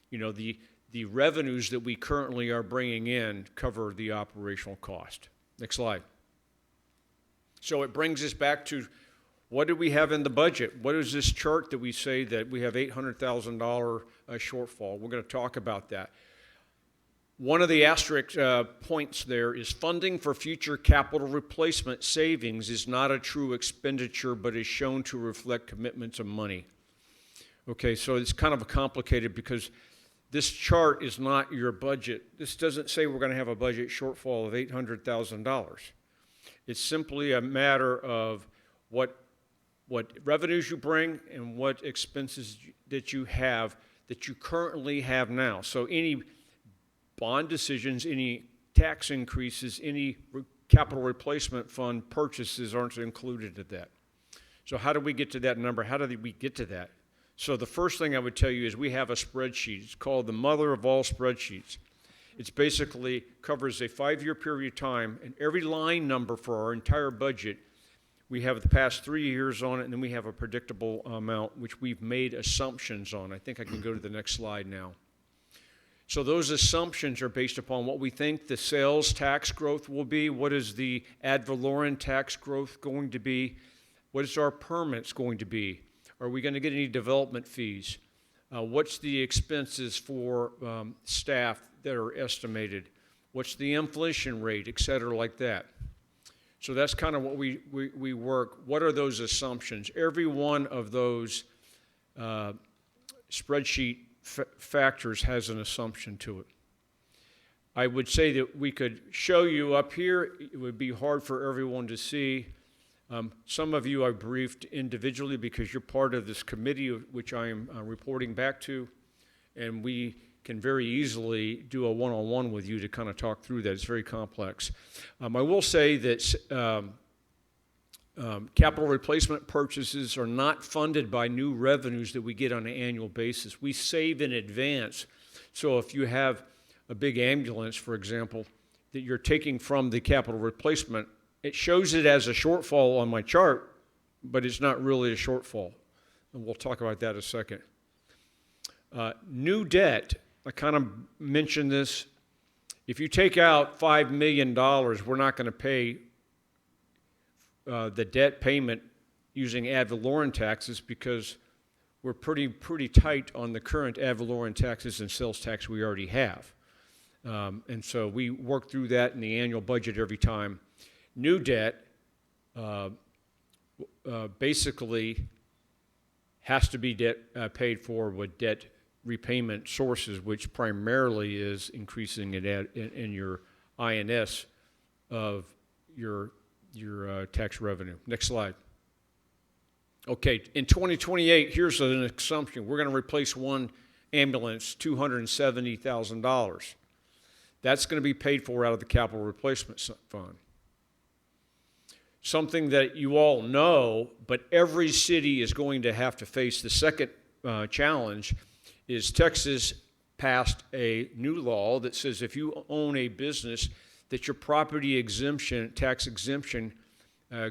you know, the revenues that we currently are bringing in cover the operational cost. Next slide. So it brings us back to, what do we have in the budget? What is this chart that we say that we have $800,000 shortfall? We're going to talk about that. One of the asterisk points there is funding for future capital replacement savings is not a true expenditure, but is shown to reflect commitments of money. Okay, so it's kind of complicated because this chart is not your budget. This doesn't say we're going to have a budget shortfall of $800,000. It's simply a matter of what revenues you bring and what expenses that you have that you currently have now. So any bond decisions, any tax increases, any capital replacement fund purchases aren't included in that. So how do we get to that number? How do we get to that? So the first thing I would tell you is we have a spreadsheet. It's called the mother of all spreadsheets. It basically covers a 5-year period of time, and every line number for our entire budget, we have the past 3 years on it, and then we have a predictable amount, which we've made assumptions on. I think I can go to the next slide now. So those assumptions are based upon what we think the sales tax growth will be, what is the ad valorem tax growth going to be, what is our permits going to be, are we going to get any development fees, what's the expenses for staff that are estimated, what's the inflation rate, et cetera, like that. So that's kind of what we work. What are those assumptions? Every one of those spreadsheet factors has an assumption to it. I would say that we could show you up here. It would be hard for everyone to see. Some of you I briefed individually because you're part of this committee, which I am reporting back to, and we can very easily do a one-on-one with you to kind of talk through that. It's very complex. I will say that capital replacement purchases are not funded by new revenues that we get on an annual basis. We save in advance. So if you have a big ambulance, for example, that you're taking from the capital replacement, it shows it as a shortfall on my chart, but it's not really a shortfall. And we'll talk about that in a second. New debt, I kind of mentioned this. If you take out $5 million, we're not going to pay the debt payment using ad valorem taxes because we're pretty tight on the current ad valorem taxes and sales tax we already have. And so we work through that in the annual budget every time. New debt basically has to be paid for with debt repayment sources, which primarily is increasing it in your INS of your tax revenue. Next slide. Okay, in 2028, here's an assumption. We're going to replace one ambulance, $270,000. That's going to be paid for out of the capital replacement fund. Something that you all know, but every city is going to have to face. The second challenge is Texas passed a new law that says if you own a business, that your property exemption, tax exemption,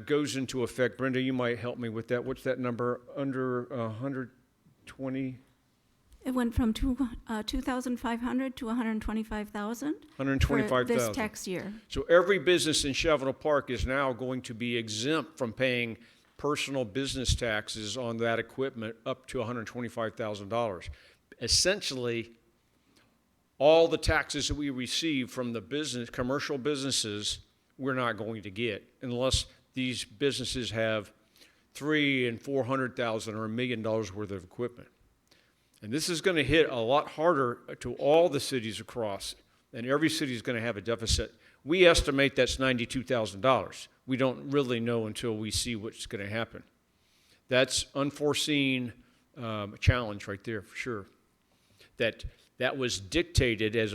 goes into effect. Brenda, you might help me with that. What's that number? Under 120? It went from 2,500 to 125,000. 125,000. For this tax year. So every business in Chavano Park is now going to be exempt from paying personal business taxes on that equipment up to $125,000. Essentially, all the taxes that we receive from the commercial businesses, we're not going to get unless these businesses have $300,000 and $400,000 or $1 million worth of equipment. And this is going to hit a lot harder to all the cities across, and every city is going to have a deficit. We estimate that's $92,000. We don't really know until we see what's going to happen. That's unforeseen challenge right there for sure. That was dictated as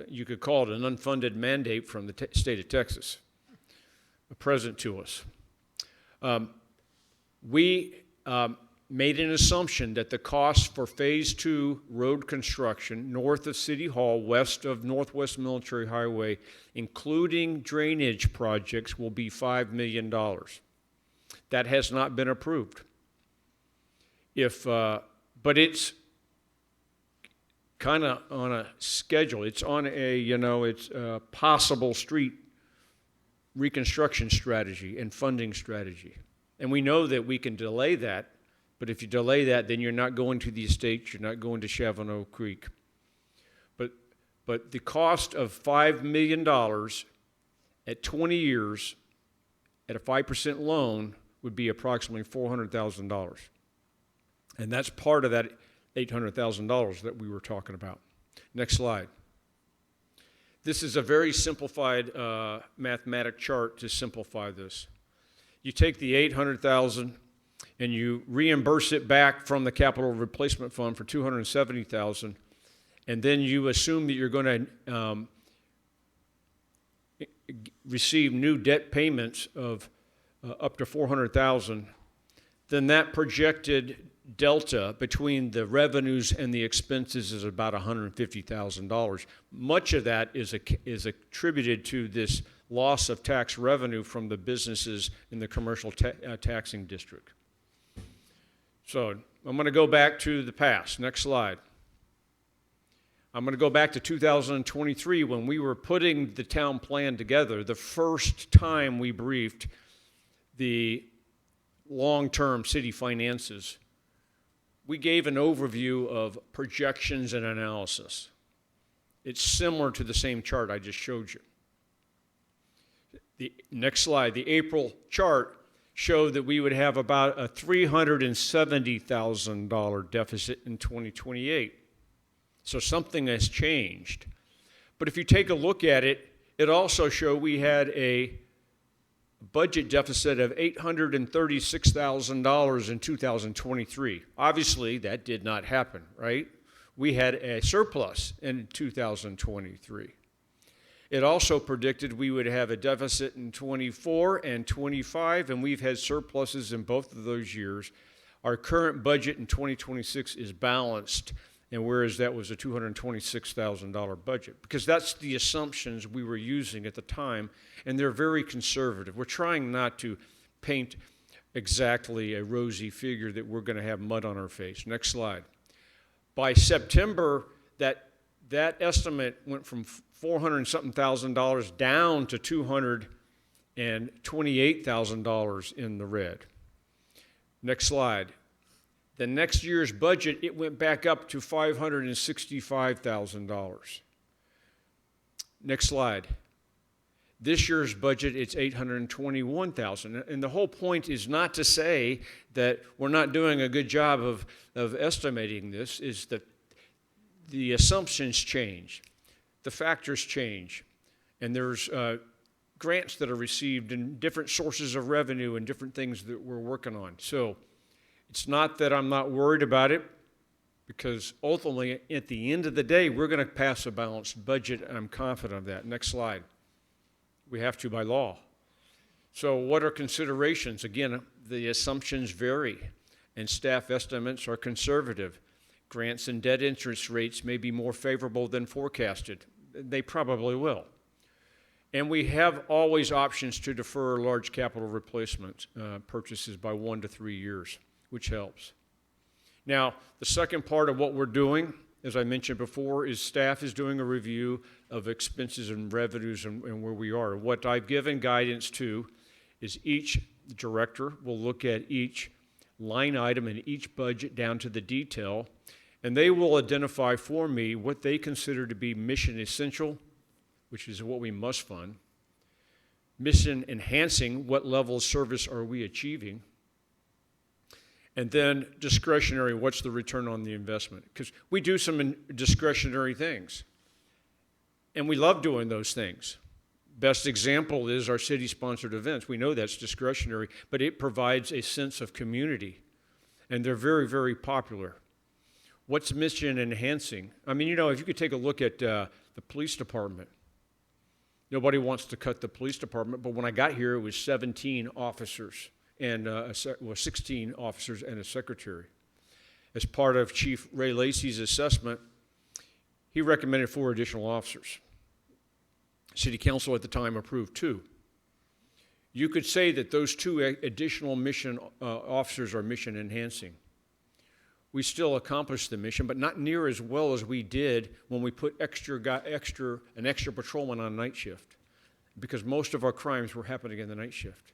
you could call it an unfunded mandate from the state of Texas, present to us. We made an assumption that the cost for Phase 2 road construction north of City Hall, west of Northwest Military Highway, including drainage projects, will be $5 million. That has not been approved. But it's kind of on a schedule. It's on it's a possible street reconstruction strategy and funding strategy. And we know that we can delay that. But if you delay that, then you're not going to the estates, you're not going to Chavano Creek. But the cost of $5 million at 20 years at a 5% loan would be approximately $400,000. And that's part of that $800,000 that we were talking about. Next slide. This is a very simplified mathematic chart to simplify this. You take the $800,000 and you reimburse it back from the capital replacement fund for $270,000, and then you assume that you're going to receive new debt payments of up to $400,000, then that projected delta between the revenues and the expenses is about $150,000. Much of that is attributed to this loss of tax revenue from the businesses in the commercial taxing district. So I'm going to go back to the past. Next slide. I'm going to go back to 2023 when we were putting the town plan together. The first time we briefed the long-term city finances, we gave an overview of projections and analysis. It's similar to the same chart I just showed you. The next slide, the April chart showed that we would have about a $370,000 deficit in 2028. So something has changed. But if you take a look at it, it also showed we had a budget deficit of $836,000 in 2023. Obviously, that did not happen, right? We had a surplus in 2023. It also predicted we would have a deficit in 24 and 25, and we've had surpluses in both of those years. Our current budget in 2026 is balanced, and whereas that was a $226,000 budget, because that's the assumptions we were using at the time, and they're very conservative. We're trying not to paint exactly a rosy figure that we're going to have mud on our face. Next slide. By September, that estimate went from $400-something thousand down to $228,000 in the red. Next slide. The next year's budget, it went back up to $565,000. Next slide. This year's budget, it's $821,000. And the whole point is not to say that we're not doing a good job of estimating this, is that the assumptions change. The factors change, and there's grants that are received and different sources of revenue and different things that we're working on. So it's not that I'm not worried about it, because ultimately, at the end of the day, we're going to pass a balanced budget, and I'm confident of that. Next slide. We have to by law. So what are considerations? Again, the assumptions vary, and staff estimates are conservative. Grants and debt interest rates may be more favorable than forecasted. They probably will. And we have always options to defer large capital replacement purchases by 1 to 3 years, which helps. Now, the second part of what we're doing, as I mentioned before, is staff is doing a review of expenses and revenues and where we are. What I've given guidance to is each director will look at each line item in each budget down to the detail, and they will identify for me what they consider to be mission essential, which is what we must fund, mission enhancing, what level of service are we achieving, and then discretionary, what's the return on the investment? Because we do some discretionary things, and we love doing those things. Best example is our city-sponsored events. We know that's discretionary, but it provides a sense of community, and they're very, very popular. What's mission enhancing? I mean, you know, if you could take a look at the police department, nobody wants to cut the police department, but when I got here, it was 17 officers and 16 officers and a secretary. As part of Chief Ray Lacey's assessment, he recommended 4 additional officers. City Council at the time approved 2. You could say that those 2 additional mission officers are mission enhancing. We still accomplished the mission, but not near as well as we did when we put an extra patrolman on night shift, because most of our crimes were happening in the night shift.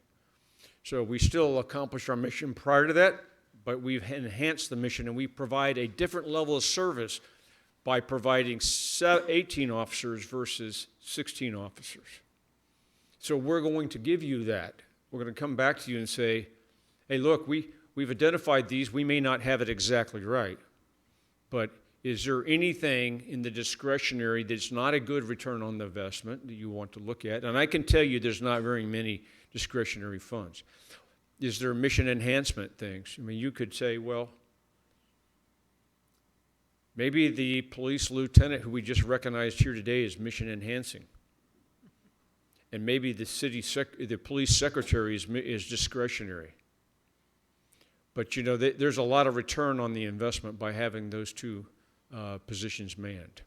So we still accomplished our mission prior to that, but we've enhanced the mission, and we provide a different level of service by providing 18 officers versus 16 officers. So we're going to give you that. We're going to come back to you and say, hey, look, we've identified these. We may not have it exactly right, but is there anything in the discretionary that's not a good return on the investment that you want to look at? And I can tell you there's not very many discretionary funds. Is there mission enhancement things? I mean, you could say, well, maybe the police lieutenant who we just recognized here today is mission enhancing. And maybe the police secretary is discretionary. But, you know, there's a lot of return on the investment by having those 2 positions manned.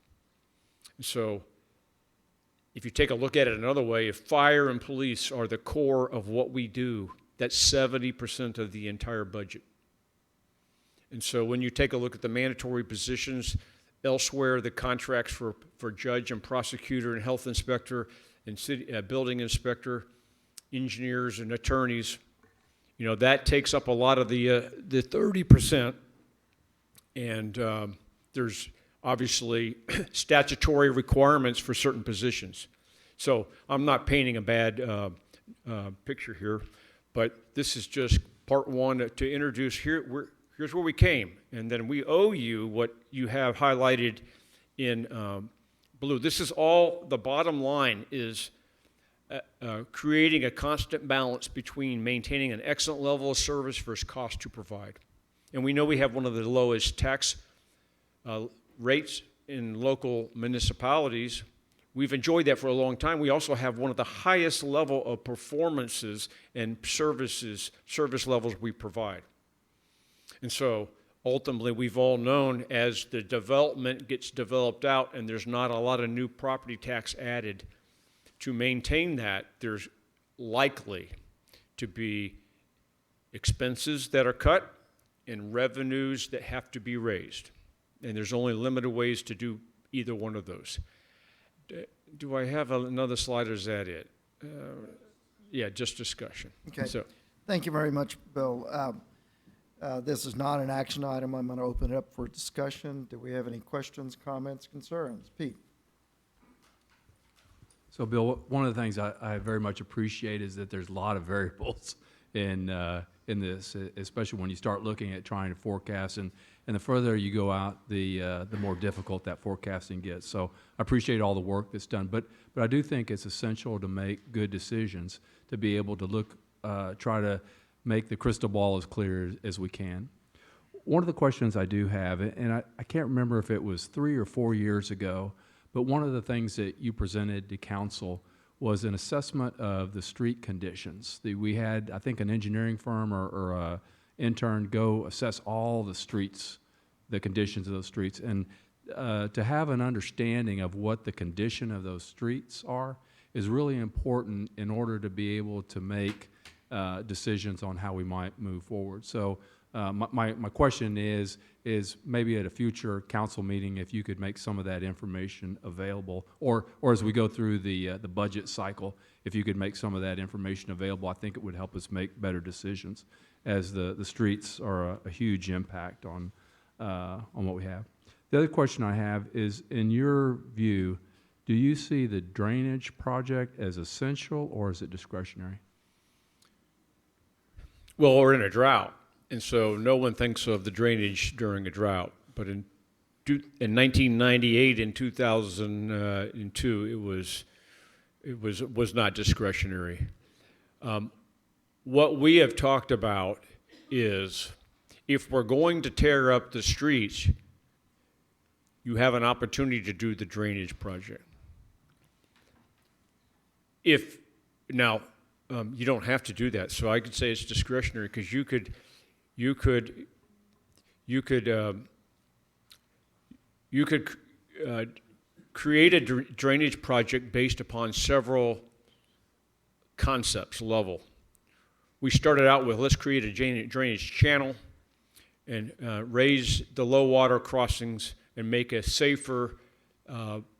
So if you take a look at it another way, if fire and police are the core of what we do, that's 70% of the entire budget. And so when you take a look at the mandatory positions elsewhere, the contracts for judge and prosecutor and health inspector and city building inspector, engineers and attorneys, you know, that takes up a lot of the 30%. And there's obviously statutory requirements for certain positions. So I'm not painting a bad picture here, but this is just part 1 to introduce here's where we came, and then we owe you what you have highlighted in blue. This is all, the bottom line is creating a constant balance between maintaining an excellent level of service versus cost to provide. And we know we have one of the lowest tax rates in local municipalities. We've enjoyed that for a long time. We also have one of the highest level of performances and service levels we provide. And so ultimately, we've all known as the development gets developed out and there's not a lot of new property tax added, to maintain that, there's likely to be expenses that are cut and revenues that have to be raised. And there's only limited ways to do either one of those. Do I have another slide, or is that it? Yeah, just discussion. Okay. So, Thank you very much, Bill. This is not an action item. I'm going to open it up for discussion. Do we have any questions, comments, concerns? Pete? So, Bill, one of the things I very much appreciate is that there's a lot of variables in this, especially when you start looking at trying to forecast. And the further you go out, the more difficult that forecasting gets. So I appreciate all the work that's done. But I do think it's essential to make good decisions, to be able to look, try to make the crystal ball as clear as we can. One of the questions I do have, and I can't remember if it was 3 or 4 years ago, but one of the things that you presented to council was an assessment of the street conditions. We had, I think, an engineering firm or a intern go assess all the streets, the conditions of those streets, and to have an understanding of what the condition of those streets are is really important in order to be able to make decisions on how we might move forward. So my question is maybe at a future council meeting, if you could make some of that information available, or as we go through the budget cycle, if you could make some of that information available, I think it would help us make better decisions, as the streets are a huge impact on what we have. The other question I have is, in your view, do you see the drainage project as essential, or is it discretionary? Well, we're in a drought, and so no one thinks of the drainage during a drought. But in 1998 and 2002, it was not discretionary. What we have talked about is, if we're going to tear up the streets, you have an opportunity to do the drainage project. You don't have to do that, so I could say it's discretionary, because you could create a drainage project based upon several concepts level. We started out with, let's create a drainage channel and raise the low water crossings and make a safer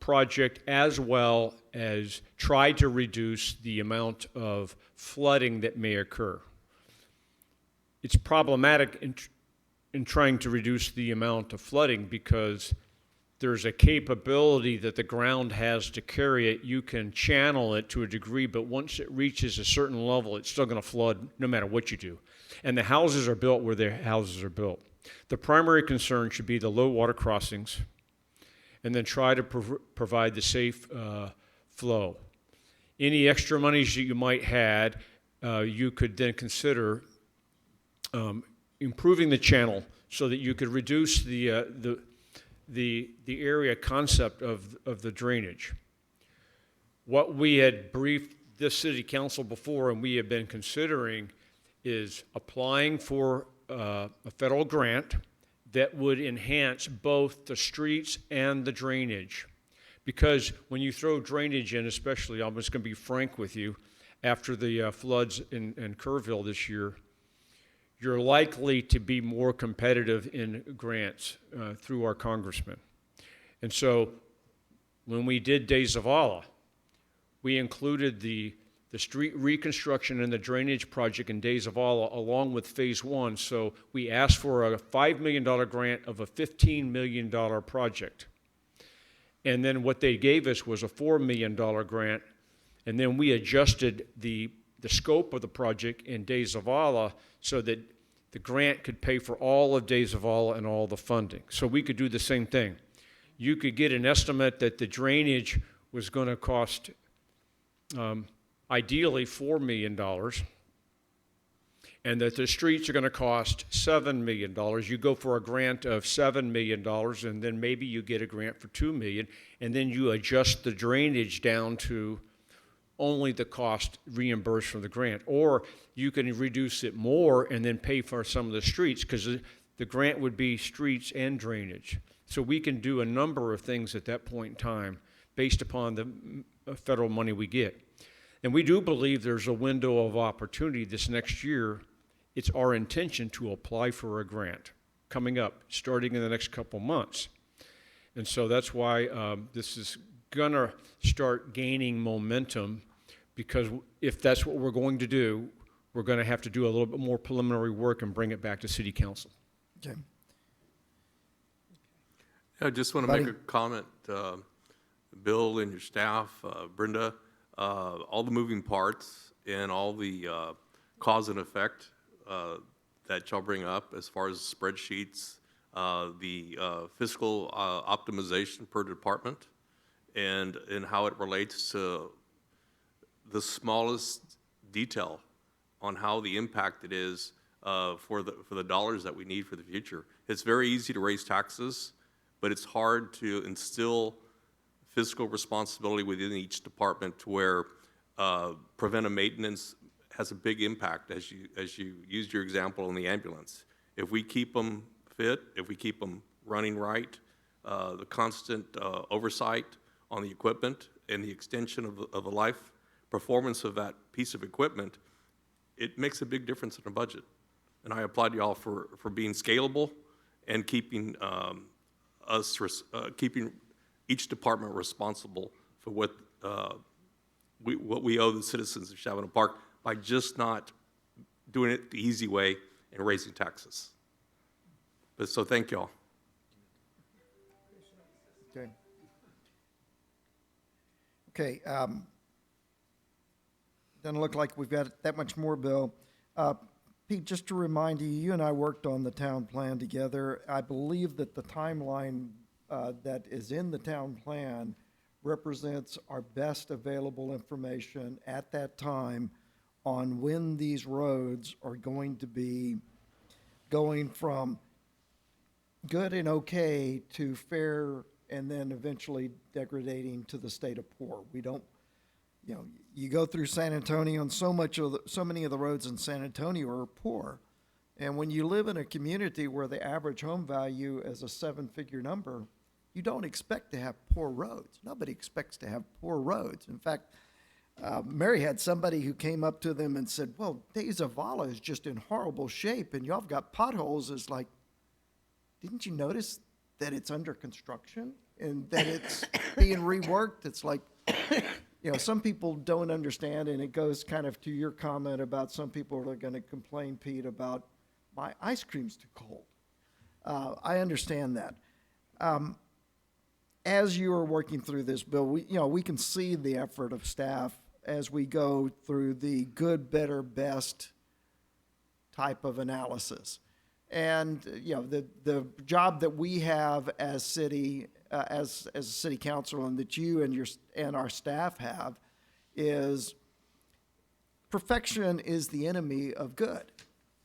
project, as well as try to reduce the amount of flooding that may occur. It's problematic in trying to reduce the amount of flooding, because there's a capability that the ground has to carry it. You can channel it to a degree, but once it reaches a certain level, it's still going to flood no matter what you do. And the houses are built where the houses are built. The primary concern should be the low water crossings, and then try to provide the safe flow. Any extra monies that you might had, you could then consider improving the channel so that you could reduce the area concept of the drainage. What we had briefed this city council before, and we have been considering, is applying for a federal grant that would enhance both the streets and the drainage. Because when you throw drainage in, especially, I'm just going to be frank with you, after the floods in Kerrville this year, you're likely to be more competitive in grants through our congressman. And so when we did Days of Allah, we included the street reconstruction and the drainage project in Days of Allah along with phase 1. So we asked for a $5 million grant of a $15 million project. And then what they gave us was a $4 million grant. And then we adjusted the scope of the project in Days of Allah so that the grant could pay for all of Days of Allah and all the funding. So we could do the same thing. You could get an estimate that the drainage was going to cost ideally $4 million, and that the streets are going to cost $7 million. You go for a grant of $7 million, and then maybe you get a grant for $2 million, and then you adjust the drainage down to only the cost reimbursed from the grant. Or you can reduce it more and then pay for some of the streets, because the grant would be streets and drainage. So we can do a number of things at that point in time based upon the federal money we get. And we do believe there's a window of opportunity this next year. It's our intention to apply for a grant coming up, starting in the next couple months. And so that's why this is going to start gaining momentum, because if that's what we're going to do, we're going to have to do a little bit more preliminary work and bring it back to City Council. Okay. I just want to make a comment, Bill and your staff, Brenda, all the moving parts and all the cause and effect that y'all bring up as far as spreadsheets, the fiscal optimization per department, and how it relates to the smallest detail on how the impact it is for the dollars that we need for the future. It's very easy to raise taxes, but it's hard to instill fiscal responsibility within each department to where preventive maintenance has a big impact, as you used your example in the ambulance. If we keep them fit, if we keep them running right, the constant oversight on the equipment and the extension of the life performance of that piece of equipment, it makes a big difference in the budget. And I applaud you all for being scalable and keeping keeping each department responsible for what we owe the citizens of Chavano Park by just not doing it the easy way and raising taxes. But so thank you all. Okay. Okay, doesn't look like we've got that much more, Bill. Pete, just to remind you, you and I worked on the town plan together. I believe that the timeline that is in the town plan represents our best available information at that time on when these roads are going to be going from good and okay to fair and then eventually degrading to the state of poor. We don't, you know, you go through San Antonio and so many of the roads in San Antonio are poor. And when you live in a community where the average home value is a 7-figure number, you don't expect to have poor roads. Nobody expects to have poor roads. In fact, Mary had somebody who came up to them and said, well, De Zavala is just in horrible shape and y'all have got potholes. It's like, didn't you notice that it's under construction and that it's being reworked? It's like, you know, some people don't understand, and it goes kind of to your comment about some people are going to complain, Pete, about my ice cream's too cold. I understand that. As you are working through this, Bill, we can see the effort of staff as we go through the good, better, best type of analysis. And, you know, the job that we have as city, as a city council, and that you and our staff have, is perfection is the enemy of good.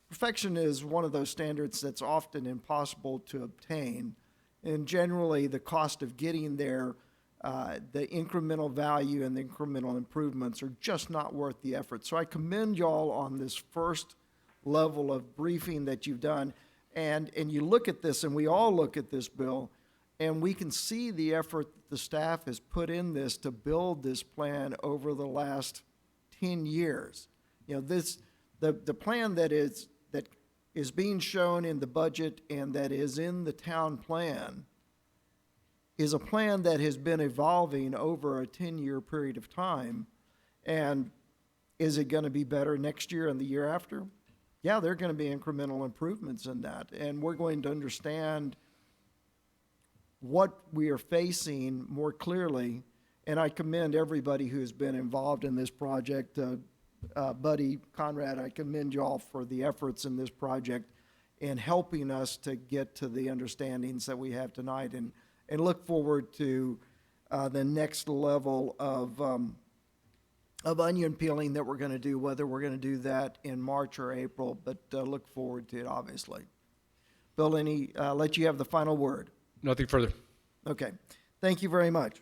Perfection is one of those standards that's often impossible to obtain. And generally, the cost of getting there, the incremental value and the incremental improvements are just not worth the effort. So I commend y'all on this first level of briefing that you've done. And you look at this, and we all look at this, Bill, and we can see the effort that the staff has put in this to build this plan over the last 10 years. You know, the plan that is being shown in the budget and that is in the town plan is a plan that has been evolving over a 10-year period of time. And is it going to be better next year and the year after? Yeah, there are going to be incremental improvements in that. And we're going to understand what we are facing more clearly. And I commend everybody who's been involved in this project. Buddy, Conrad, I commend y'all for the efforts in this project and helping us to get to the understandings that we have tonight, and look forward to the next level of onion peeling that we're going to do, whether we're going to do that in March or April, but look forward to it, obviously. Bill, let you have the final word. Nothing further. Okay. Thank you very much.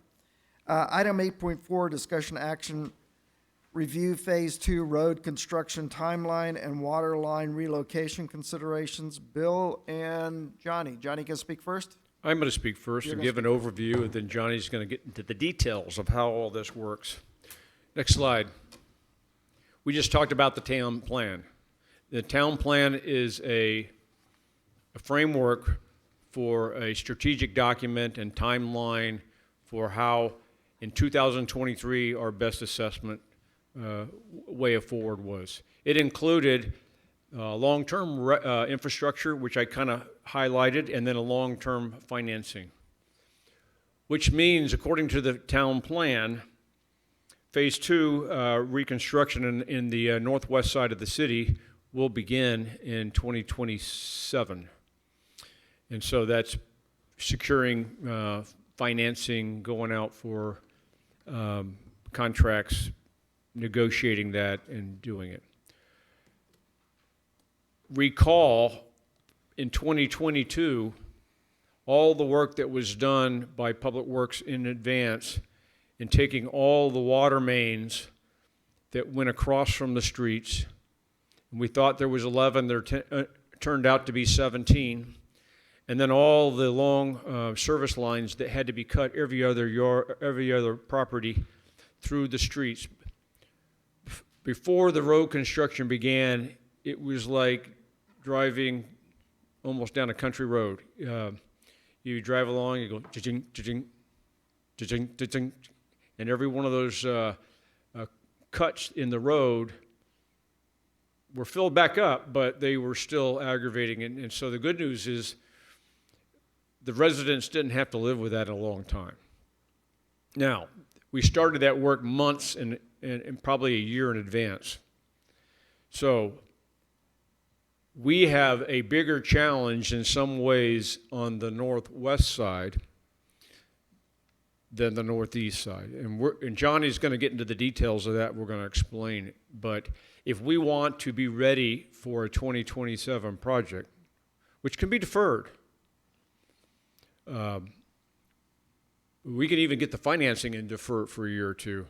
Item 8.4, discussion action, review Phase 2 road construction timeline and water line relocation considerations. Bill and Johnny. Johnny can speak first? I'm going to speak first and give an overview, and then Johnny's going to get into the details of how all this works. Next slide. We just talked about the town plan. The town plan is a framework for a strategic document and timeline for how, in 2023, our best assessment way forward was. It included long-term infrastructure, which I kind of highlighted, and then a long-term financing, which means, according to the town plan, Phase 2 reconstruction in the northwest side of the city will begin in 2027. And so that's securing financing, going out for contracts, negotiating that, and doing it. Recall, in 2022, all the work that was done by Public Works in advance in taking all the water mains that went across from the streets. We thought there was 11, there turned out to be 17. And then all the long service lines that had to be cut every other property through the streets. Before the road construction began, it was like driving almost down a country road. You drive along, you go cha-ching, cha-ching, cha-ching, cha-ching, and every one of those cuts in the road were filled back up, but they were still aggravating. And so the good news is the residents didn't have to live with that a long time. Now, we started that work months and probably a year in advance. So we have a bigger challenge in some ways on the northwest side than the northeast side. And Johnny's going to get into the details of that. We're going to explain it. But if we want to be ready for a 2027 project, which can be deferred, we can even get the financing and defer it for a year or two.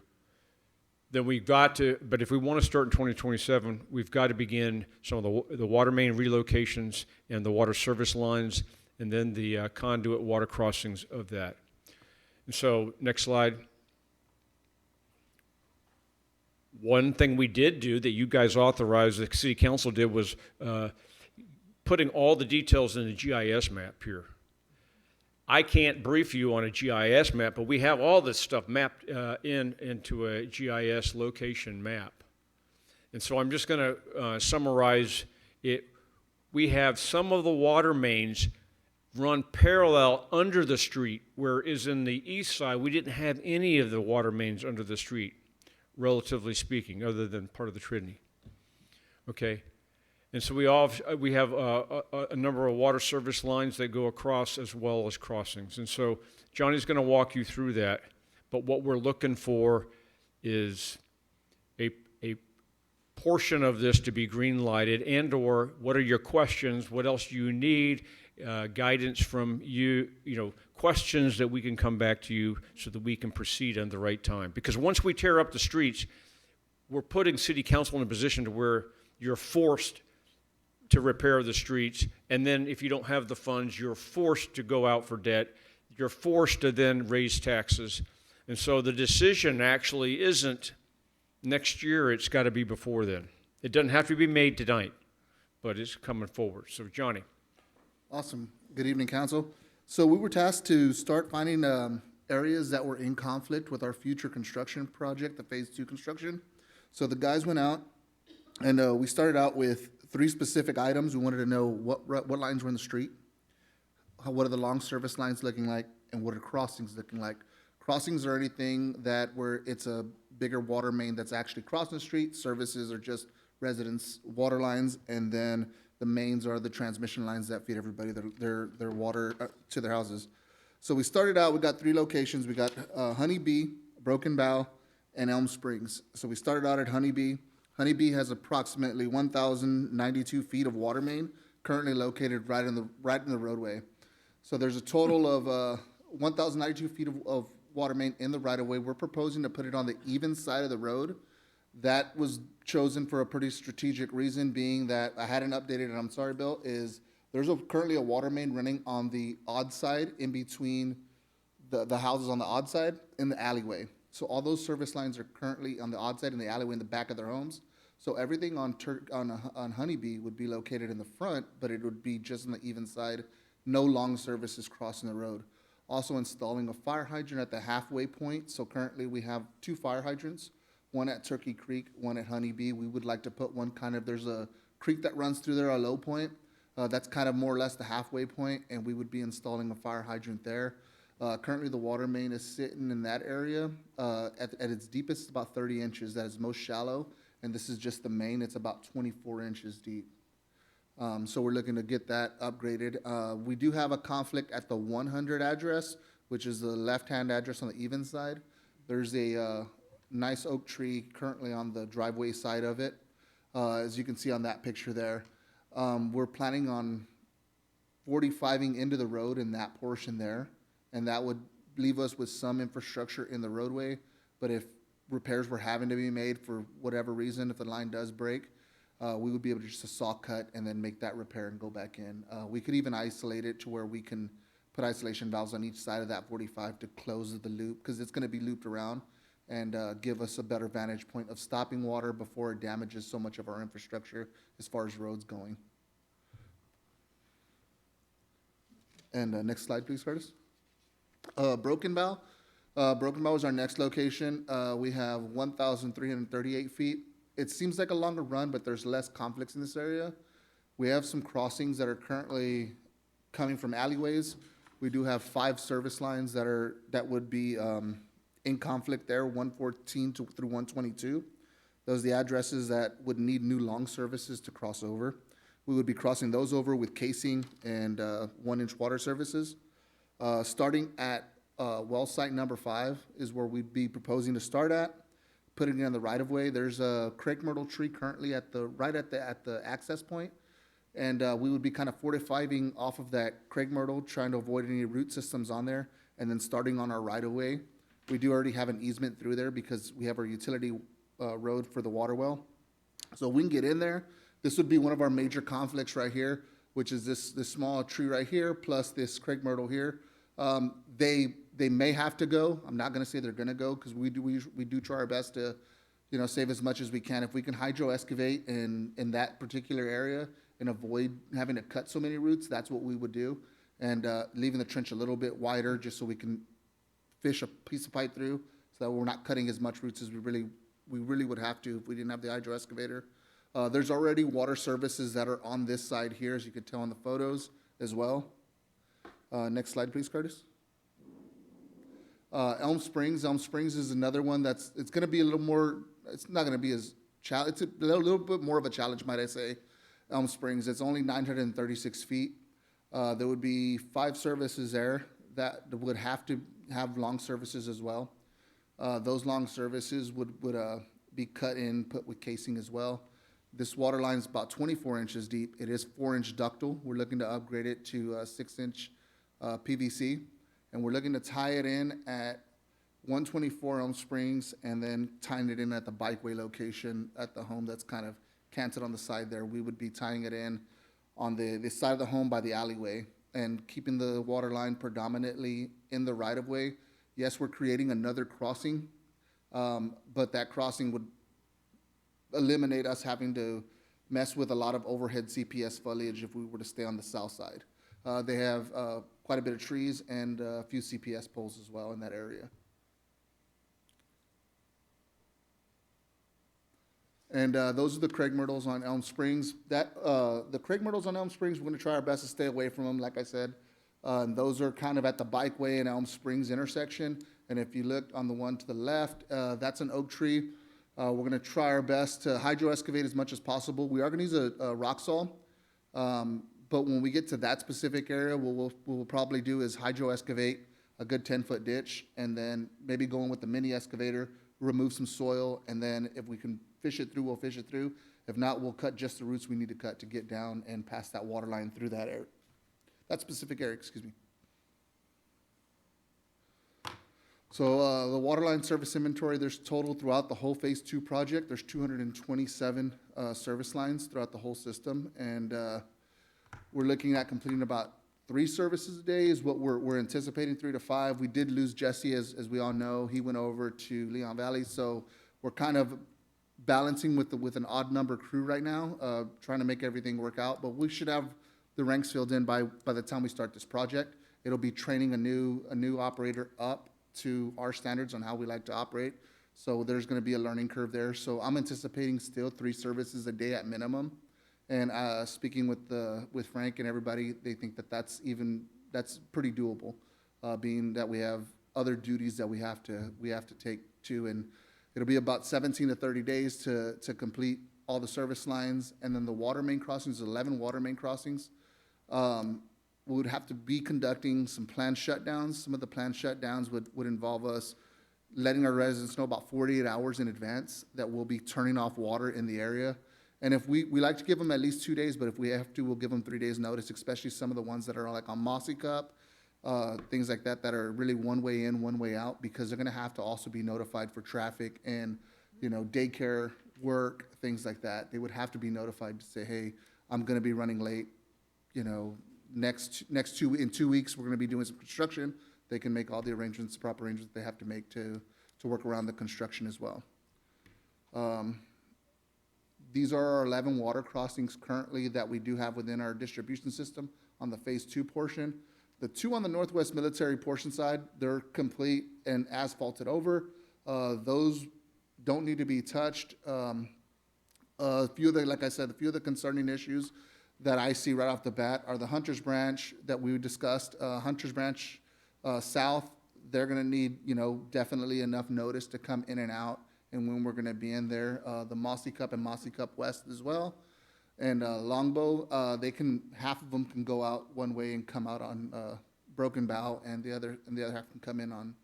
Then we've got to, but if we want to start in 2027, we've got to begin some of the water main relocations and the water service lines, and then the conduit water crossings of that. And so, next slide. One thing we did do that you guys authorized, the city council did, was putting all the details in the GIS map here. I can't brief you on a GIS map, but we have all this stuff mapped into a GIS location map. And so I'm just going to summarize it. We have some of the water mains run parallel under the street, whereas in the east side, we didn't have any of the water mains under the street, relatively speaking, other than part of the Trinity. Okay? And so we have a number of water service lines that go across as well as crossings. And so Johnny's going to walk you through that. But what we're looking for is a portion of this to be green lighted, and or what are your questions? What else do you need? Guidance from you, questions that we can come back to you so that we can proceed on the right time. Because once we tear up the streets, we're putting city council in a position to where you're forced to repair the streets, and then if you don't have the funds, you're forced to go out for debt. You're forced to then raise taxes. And so the decision actually isn't next year, it's got to be before then. It doesn't have to be made tonight, but it's coming forward. So Johnny. Awesome. Good evening, council. So we were tasked to start finding areas that were in conflict with our future construction project, the Phase 2 construction. So the guys went out, and we started out with 3 specific items. We wanted to know what lines were in the street, what are the long service lines looking like, and what are crossings looking like. Crossings are anything that where it's a bigger water main that's actually crossing the street. Services are just residents' water lines, and then the mains are the transmission lines that feed everybody their water to their houses. So we started out, we got 3 locations. We got Honeybee, Broken Bow, and Elm Springs. So we started out at Honeybee. Honeybee has approximately 1,092 feet of water main currently located right in the roadway. So there's a total of 1,092 feet of water main in the right-of-way. We're proposing to put it on the even side of the road. That was chosen for a pretty strategic reason, being that I hadn't updated, and I'm sorry, Bill, is there's currently a water main running on the odd side in between the houses on the odd side in the alleyway. So all those service lines are currently on the odd side in the alleyway in the back of their homes. So everything on Honeybee would be located in the front, but it would be just on the even side, no long services crossing the road. Also installing a fire hydrant at the halfway point. So currently we have 2 fire hydrants, one at Turkey Creek, one at Honeybee. We would like to put one there's a creek that runs through there, a low point. That's kind of more or less the halfway point, and we would be installing a fire hydrant there. Currently, the water main is sitting in that area. At its deepest, it's about 30 inches. That is most shallow, and this is just the main. It's about 24 inches deep. So we're looking to get that upgraded. We do have a conflict at the 100 address, which is the left-hand address on the even side. There's a nice oak tree currently on the driveway side of it, as you can see on that picture there. We're planning on 45ing into the road in that portion there, and that would leave us with some infrastructure in the roadway. But if repairs were having to be made for whatever reason, if the line does break, we would be able to just a saw cut and then make that repair and go back in. We could even isolate it to where we can put isolation valves on each side of that 45 to close the loop, because it's going to be looped around and give us a better vantage point of stopping water before it damages so much of our infrastructure as far as roads going. And next slide, please, Curtis. Broken Bow. Broken Bow is our next location. We have 1,338 feet. It seems like a longer run, but there's less conflicts in this area. We have some crossings that are currently coming from alleyways. We do have 5 service lines that would be in conflict there, 114 through 122. Those are the addresses that would need new long services to cross over. We would be crossing those over with casing and 1-inch water services. Starting at well site number 5 is where we'd be proposing to start at, putting it in the right of way. There's a crepe myrtle tree currently at the access point, and we would be kind of fortifying off of that crepe myrtle, trying to avoid any root systems on there, and then starting on our right of way. We do already have an easement through there because we have our utility road for the water well, so we can get in there. This would be one of our major conflicts right here, which is this small tree right here plus this crepe myrtle here. They may have to go. I'm not going to say they're going to go, because we do try our best to, save as much as we can. If we can hydro excavate in that particular area and avoid having to cut so many roots, that's what we would do, and leaving the trench a little bit wider just so we can fish a piece of pipe through, so that we're not cutting as much roots as we really would have to if we didn't have the hydro excavator. There's already water services that are on this side here, as you could tell in the photos as well. Next slide, please, Curtis. Elm Springs is another one it's going to be a little more, it's not going to be as it's a little bit more of a challenge, might I say. Elm Springs, it's only 936 feet. There would be 5 services there that would have to have long services as well. Those long services would be cut in, put with casing as well. This water line is about 24 inches deep. It is 4-inch ductile. We're looking to upgrade it to 6-inch PVC, and we're looking to tie it in at 124 Elm Springs, and then tying it in at the bikeway location at the home that's kind of canted on the side there. We would be tying it in on the side of the home by the alleyway and keeping the water line predominantly in the right-of-way. Yes, we're creating another crossing, but that crossing would eliminate us having to mess with a lot of overhead CPS foliage if we were to stay on the south side. They have quite a bit of trees and a few CPS poles as well in that area. And those are the Craig Myrtles on Elm Springs. The Craig Myrtles on Elm Springs, we're going to try our best to stay away from them, like I said. And those are kind of at the Bikeway and Elm Springs intersection. And if you look on the one to the left, that's an oak tree. We're going to try our best to hydro excavate as much as possible. We are going to use a rock saw. But when we get to that specific area, what we'll probably do is hydro excavate a good 10-foot ditch, and then maybe go in with the mini excavator, remove some soil, and then if we can fish it through, we'll fish it through. If not, we'll cut just the roots we need to cut to get down and pass that water line through that area, that specific area, excuse me. So the water line service inventory, there's total throughout the whole Phase 2 project, there's 227 service lines throughout the whole system, and we're looking at completing about 3 services a day is what we're anticipating, 3 to 5. We did lose Jesse, as we all know. He went over to Leon Valley, so we're kind of balancing with an odd number crew right now, trying to make everything work out. But we should have the ranks filled in by the time we start this project. It'll be training a new operator up to our standards on how we like to operate. So there's going to be a learning curve there. So I'm anticipating still 3 services a day at minimum. And speaking with Frank and everybody, they think that's pretty doable. being that we have other duties that we have to take to, and it'll be about 17 to 30 days to complete all the service lines, and then the water main crossings, 11 water main crossings. We would have to be conducting some planned shutdowns. Some of the planned shutdowns would involve us letting our residents know about 48 hours in advance that we'll be turning off water in the area. And if we like to give them at least 2 days, but if we have to, we'll give them 3 days notice, especially some of the ones that are like on Mossy Cup, things like that, that are really one way in, one way out, because they're gonna have to also be notified for traffic and, daycare, work, things like that. They would have to be notified to say, hey, I'm gonna be running late, in 2 weeks, we're gonna be doing some construction. They can make all the arrangements, proper arrangements they have to make to work around the construction as well. These are our 11 water crossings currently that we do have within our distribution system on the Phase 2 portion. The 2 on the Northwest Military portion side, they're complete and asphalted over. Those don't need to be touched. A few of the concerning issues that I see right off the bat are the Hunters Branch that we discussed. Hunters Branch South, they're gonna need, definitely enough notice to come in and out and when we're gonna be in there. The Mossy Cup and Mossy Cup West as well. And Longbow, half of them can go out one way and come out on Broken Bow, and the other half can come in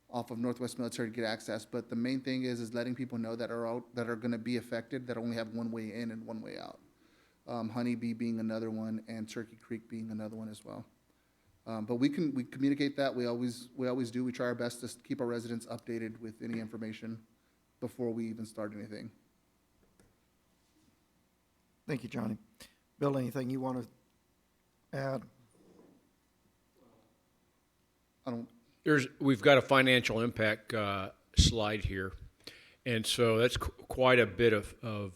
off of Northwest Military to get access. But the main thing is letting people know that are gonna be affected, that only have one way in and one way out. Honeybee being another one, and Turkey Creek being another one as well. But we communicate that. We always do. We try our best to keep our residents updated with any information before we even start anything. Thank you, Johnny. Bill, anything you want to add? We've got a financial impact slide here, and so that's quite a bit of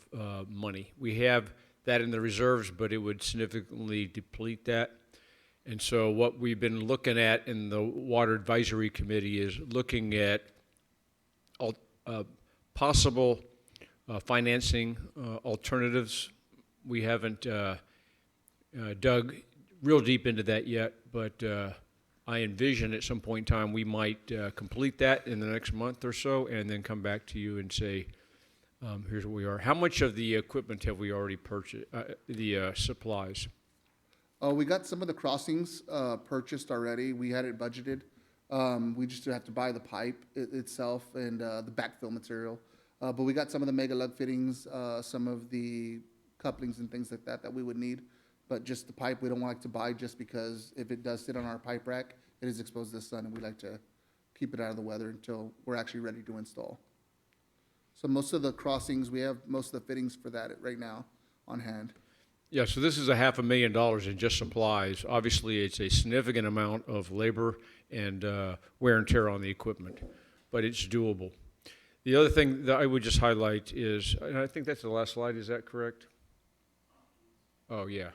money. We have that in the reserves, but it would significantly deplete that. And so what we've been looking at in the Water Advisory Committee is looking at possible financing alternatives. We haven't dug real deep into that yet, but I envision at some point in time we might complete that in the next month or so and then come back to you and say, here's what we are. How much of the equipment have we already purchased, the supplies? We got some of the crossings purchased already. We had it budgeted. We just have to buy the pipe itself and the backfill material. But we got some of the mega lug fittings, some of the couplings and things like that we would need. But just the pipe, we don't like to buy just because if it does sit on our pipe rack, it is exposed to the sun, and we like to keep it out of the weather until we're actually ready to install. So most of the crossings, we have most of the fittings for that right now on hand. Yeah, so this is $500,000 in just supplies. Obviously, it's a significant amount of labor and wear and tear on the equipment, but it's doable. The other thing that I would just highlight is, and I think that's the last slide, is that correct? Oh, yeah.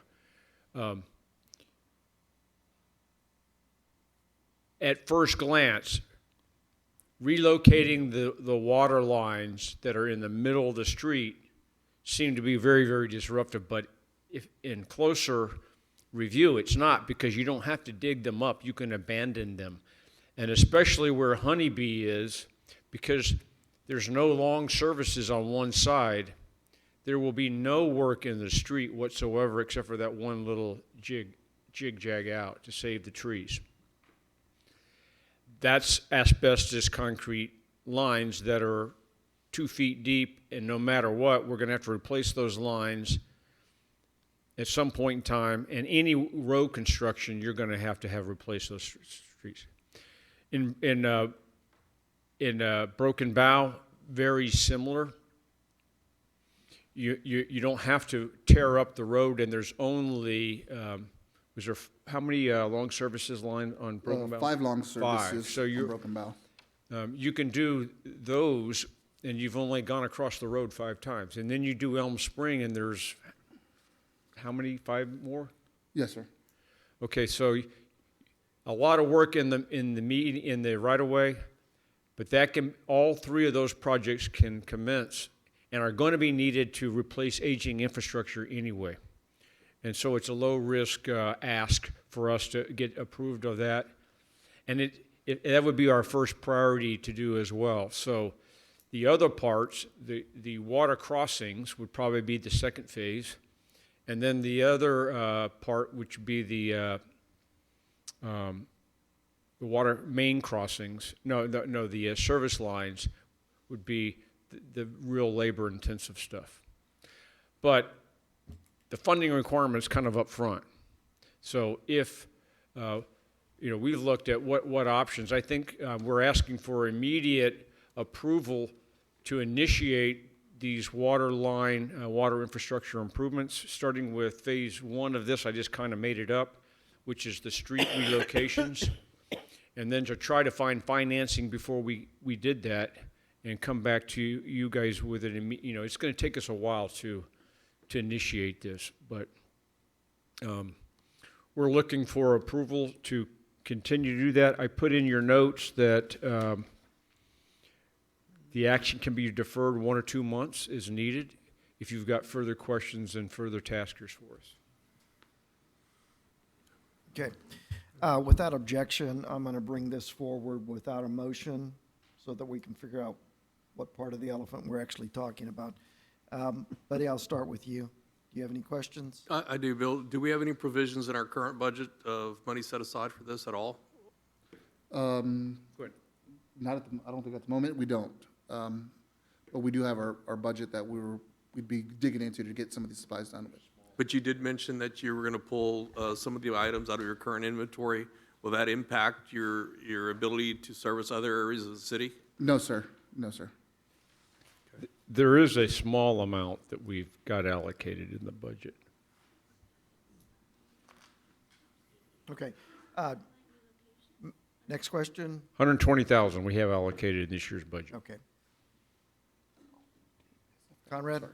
At first glance, relocating the water lines that are in the middle of the street seem to be very, very disruptive, but if in closer review, it's not, because you don't have to dig them up. You can abandon them. And especially where Honeybee is, because there's no long services on one side, there will be no work in the street whatsoever except for that one little jig-jag out to save the trees. That's asbestos concrete lines that are 2 feet deep, and no matter what, we're going to have to replace those lines at some point in time, and any road construction, you're going to have replaced those streets. In Broken Bow, very similar. You don't have to tear up the road, and there's only was there how many long services line on Broken Bow? 5 long services. 5. So on Broken Bow. You can do those, and you've only gone across the road 5 times, and then you do Elm Spring, and there's how many? 5 more? Yes, sir. Okay, so a lot of work in the right of way, but all 3 of those projects can commence and are going to be needed to replace aging infrastructure anyway. And so it's a low risk ask for us to get approved of that. And that would be our first priority to do as well. So the other parts, the water crossings would probably be the second phase. And then the other part, which would be the water main crossings, the service lines would be the real labor-intensive stuff. But the funding requirement is kind of up front. So if, we've looked at what options, I think we're asking for immediate approval to initiate these water line, water infrastructure improvements, starting with phase 1 of this. I just kind of made it up, which is the street relocations. And then to try to find financing before we did that and come back to you guys with it. It's going to take us a while to initiate this, but we're looking for approval to continue to do that. I put in your notes that the action can be deferred 1 or 2 months as needed if you've got further questions and further taskers for us. Okay. Without objection, I'm going to bring this forward without a motion so that we can figure out what part of the elephant we're actually talking about. Buddy, I'll start with you. Do you have any questions? I do, Bill. Do we have any provisions in our current budget of money set aside for this at all? Go ahead. I don't think at the moment we don't. But we do have our budget that we'd be digging into to get some of these supplies done with. But you did mention that you were going to pull some of the items out of your current inventory. Will that impact your ability to service other areas of the city? No, sir. No, sir. There is a small amount that we've got allocated in the budget. Okay. Next question. 120,000 we have allocated in this year's budget. Okay. Conrad?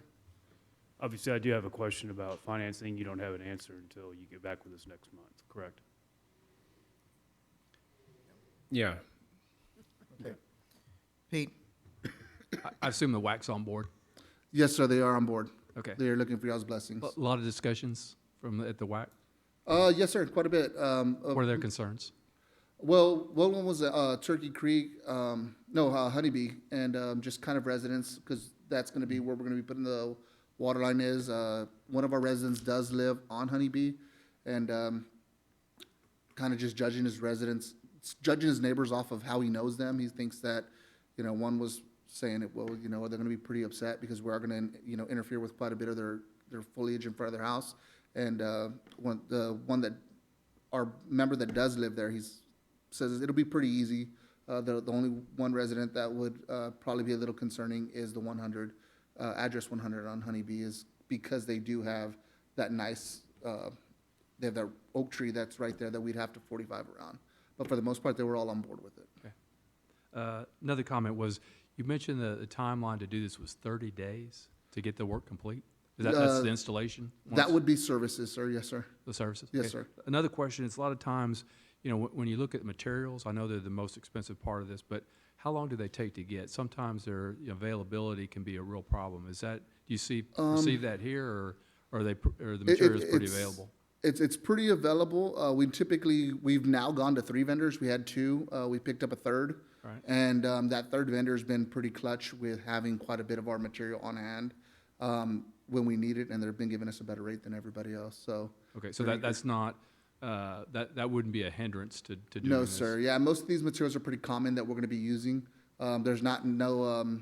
Obviously, I do have a question about financing. You don't have an answer until you get back with us next month, correct? Yeah. Okay. Pete? I assume the WAC's on board. Yes, sir. They are on board. Okay. They are looking for y'all's blessings. A lot of discussions at the WAC. Yes, sir. Quite a bit. What are their concerns? Well, one was Turkey Creek, Honeybee, and just kind of residents, because that's going to be where we're going to be putting the water line is. One of our residents does live on Honeybee, and kind of just judging his neighbors off of how he knows them. He thinks that, one was saying it, well, they're going to be pretty upset because we are going to, interfere with quite a bit of their foliage in front of their house. And our member that does live there, says it'll be pretty easy. The only one resident that would probably be a little concerning is the 100, address 100 on Honeybee, is because they do have that nice, they have that oak tree that's right there that we'd have to 45 around. But for the most part, they were all on board with it. Okay. Another comment was, you mentioned the timeline to do this was 30 days to get the work complete? That's the installation? That would be services, sir. Yes, sir. The services? Yes, Okay. sir. Another question is, a lot of times, when you look at materials, I know they're the most expensive part of this, but how long do they take to get? Sometimes their availability can be a real problem. Do you perceive that here, or are the materials pretty available? It's pretty available. We've now gone to 3 vendors. We had 2. We picked up a third. Right. And that third vendor has been pretty clutch with having quite a bit of our material on hand when we need it, and they've been giving us a better rate than everybody else. So Okay, so that's not, that wouldn't be a hindrance to doing this? No, sir. Yeah, most of these materials are pretty common that we're going to be using. There's no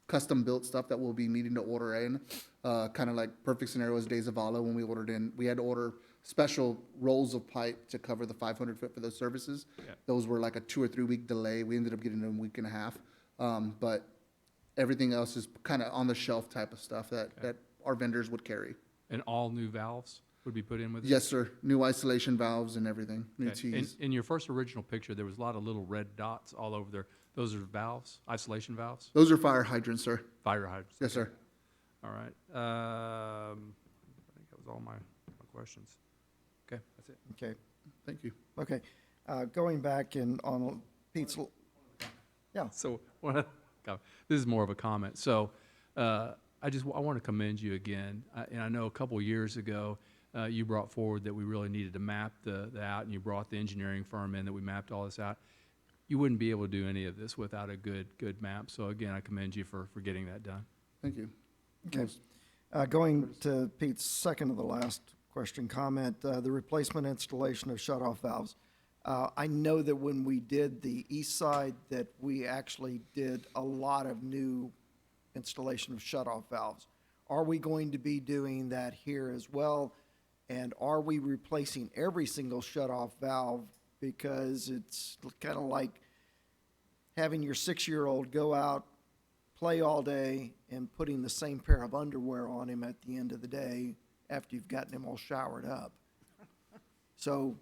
custom-built stuff that we'll be needing to order in. Kind of like perfect scenario was Days of Allah when we ordered in. We had to order special rolls of pipe to cover the 500 foot for those services. Yeah. Those were like a 2 or 3 week delay. We ended up getting them in a week and a half. But everything else is kind of on the shelf type of stuff that our vendors would carry. And all new valves would be put in with it? Yes, sir. New isolation valves and everything, new Okay. tees. In your first original picture, there was a lot of little red dots all over there. Those are valves, isolation valves? Those are fire hydrants, sir. Fire hydrants? Yes, sir. All right. I think that was all my questions. Okay, that's it. Okay. Thank you. Okay. Going back and on Pete's, yeah. So this is more of a comment. So I want to commend you again. And I know a couple of years ago, you brought forward that we really needed to map the out, and you brought the engineering firm in that we mapped all this out. You wouldn't be able to do any of this without a good map. So again, I commend you for getting that done. Thank you. Okay. Going to Pete's second to the last question, comment, the replacement installation of shut-off valves. I know that when we did the east side, that we actually did a lot of new installation of shut-off valves. Are we going to be doing that here as well? And are we replacing every single shut-off valve? Because it's kind of like having your 6-year-old go out, play all day, and putting the same pair of underwear on him at the end of the day after you've gotten him all showered up. So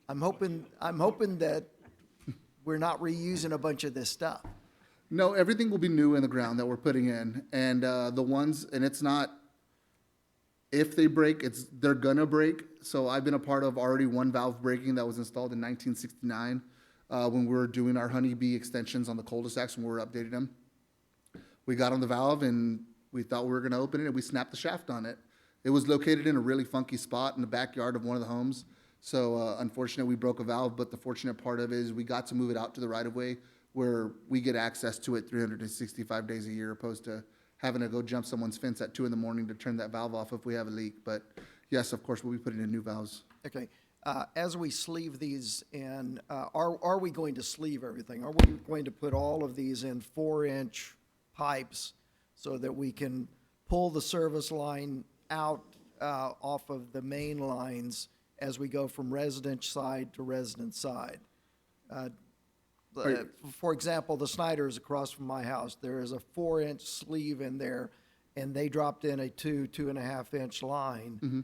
I'm hoping that we're not reusing a bunch of this stuff. No, everything will be new in the ground that we're putting in, and the ones, and it's not, if they break, they're gonna break. So I've been a part of already one valve breaking that was installed in 1969 when we were doing our honeybee extensions on the cul-de-sacs when we were updating them. We got on the valve and we thought we were gonna open it, and we snapped the shaft on it. It was located in a really funky spot in the backyard of one of the homes. So unfortunately, we broke a valve, but the fortunate part of it is we got to move it out to the right-of-way where we get access to it 365 days a year, opposed to having to go jump someone's fence at 2 a.m. to turn that valve off if we have a leak. But yes, of course, we'll be putting in new valves. Okay, as we sleeve these in, are we going to sleeve everything? Are we going to put all of these in 4-inch pipes so that we can pull the service line out off of the main lines as we go from resident side to resident side? For example, the Snyder's across from my house, there is a 4-inch sleeve in there, and they dropped in a 2.5-inch line.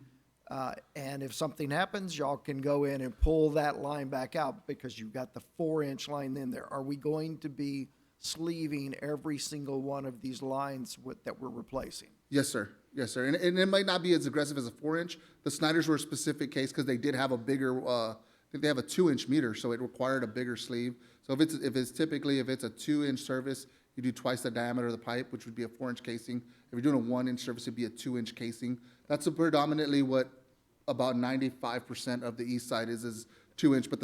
And if something happens, y'all can go in and pull that line back out because you've got the 4-inch line in there. Are we going to be sleeving every single one of these lines that we're replacing? Yes, sir. Yes, sir. And it might not be as aggressive as a 4-inch. The Snyder's were a specific case because they did have a bigger, I think they have a 2-inch meter, so it required a bigger sleeve. So if it's a 2-inch service, you do twice the diameter of the pipe, which would be a 4-inch casing. If you're doing a 1-inch service, it'd be a 2-inch casing. That's predominantly what about 95% of the east side is 2-inch. But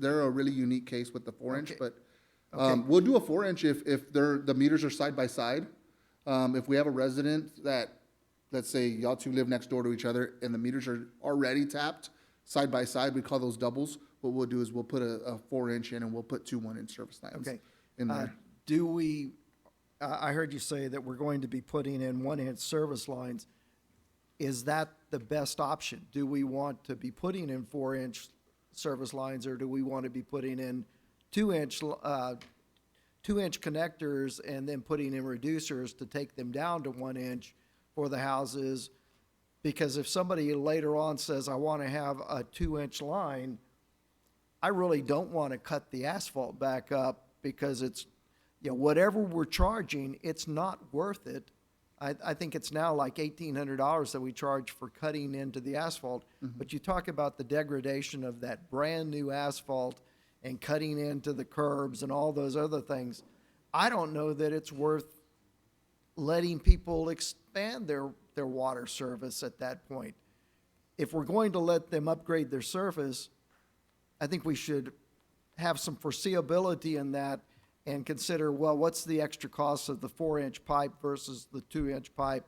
they're a really unique case with the 4-inch. Okay. But we'll do a 4-inch if the meters are side by side. If we have a resident that, let's say y'all two live next door to each other and the meters are already tapped side by side, we call those doubles. What we'll do is we'll put a 4-inch in and we'll put 2 1-inch service lines in there. I heard you say that we're going to be putting in 1-inch service lines. Is that the best option? Do we want to be putting in 4-inch service lines, or do we want to be putting in 2-inch connectors and then putting in reducers to take them down to 1-inch for the houses? Because if somebody later on says, I want to have a 2-inch line, I really don't want to cut the asphalt back up because it's, whatever we're charging, it's not worth it. I think it's now like $1,800 that we charge for cutting into the asphalt. But you talk about the degradation of that brand-new asphalt and cutting into the curbs and all those other things. I don't know that it's worth letting people expand their water service at that point. If we're going to let them upgrade their service, I think we should have some foreseeability in that and consider, well, what's the extra cost of the 4-inch pipe versus the 2-inch pipe?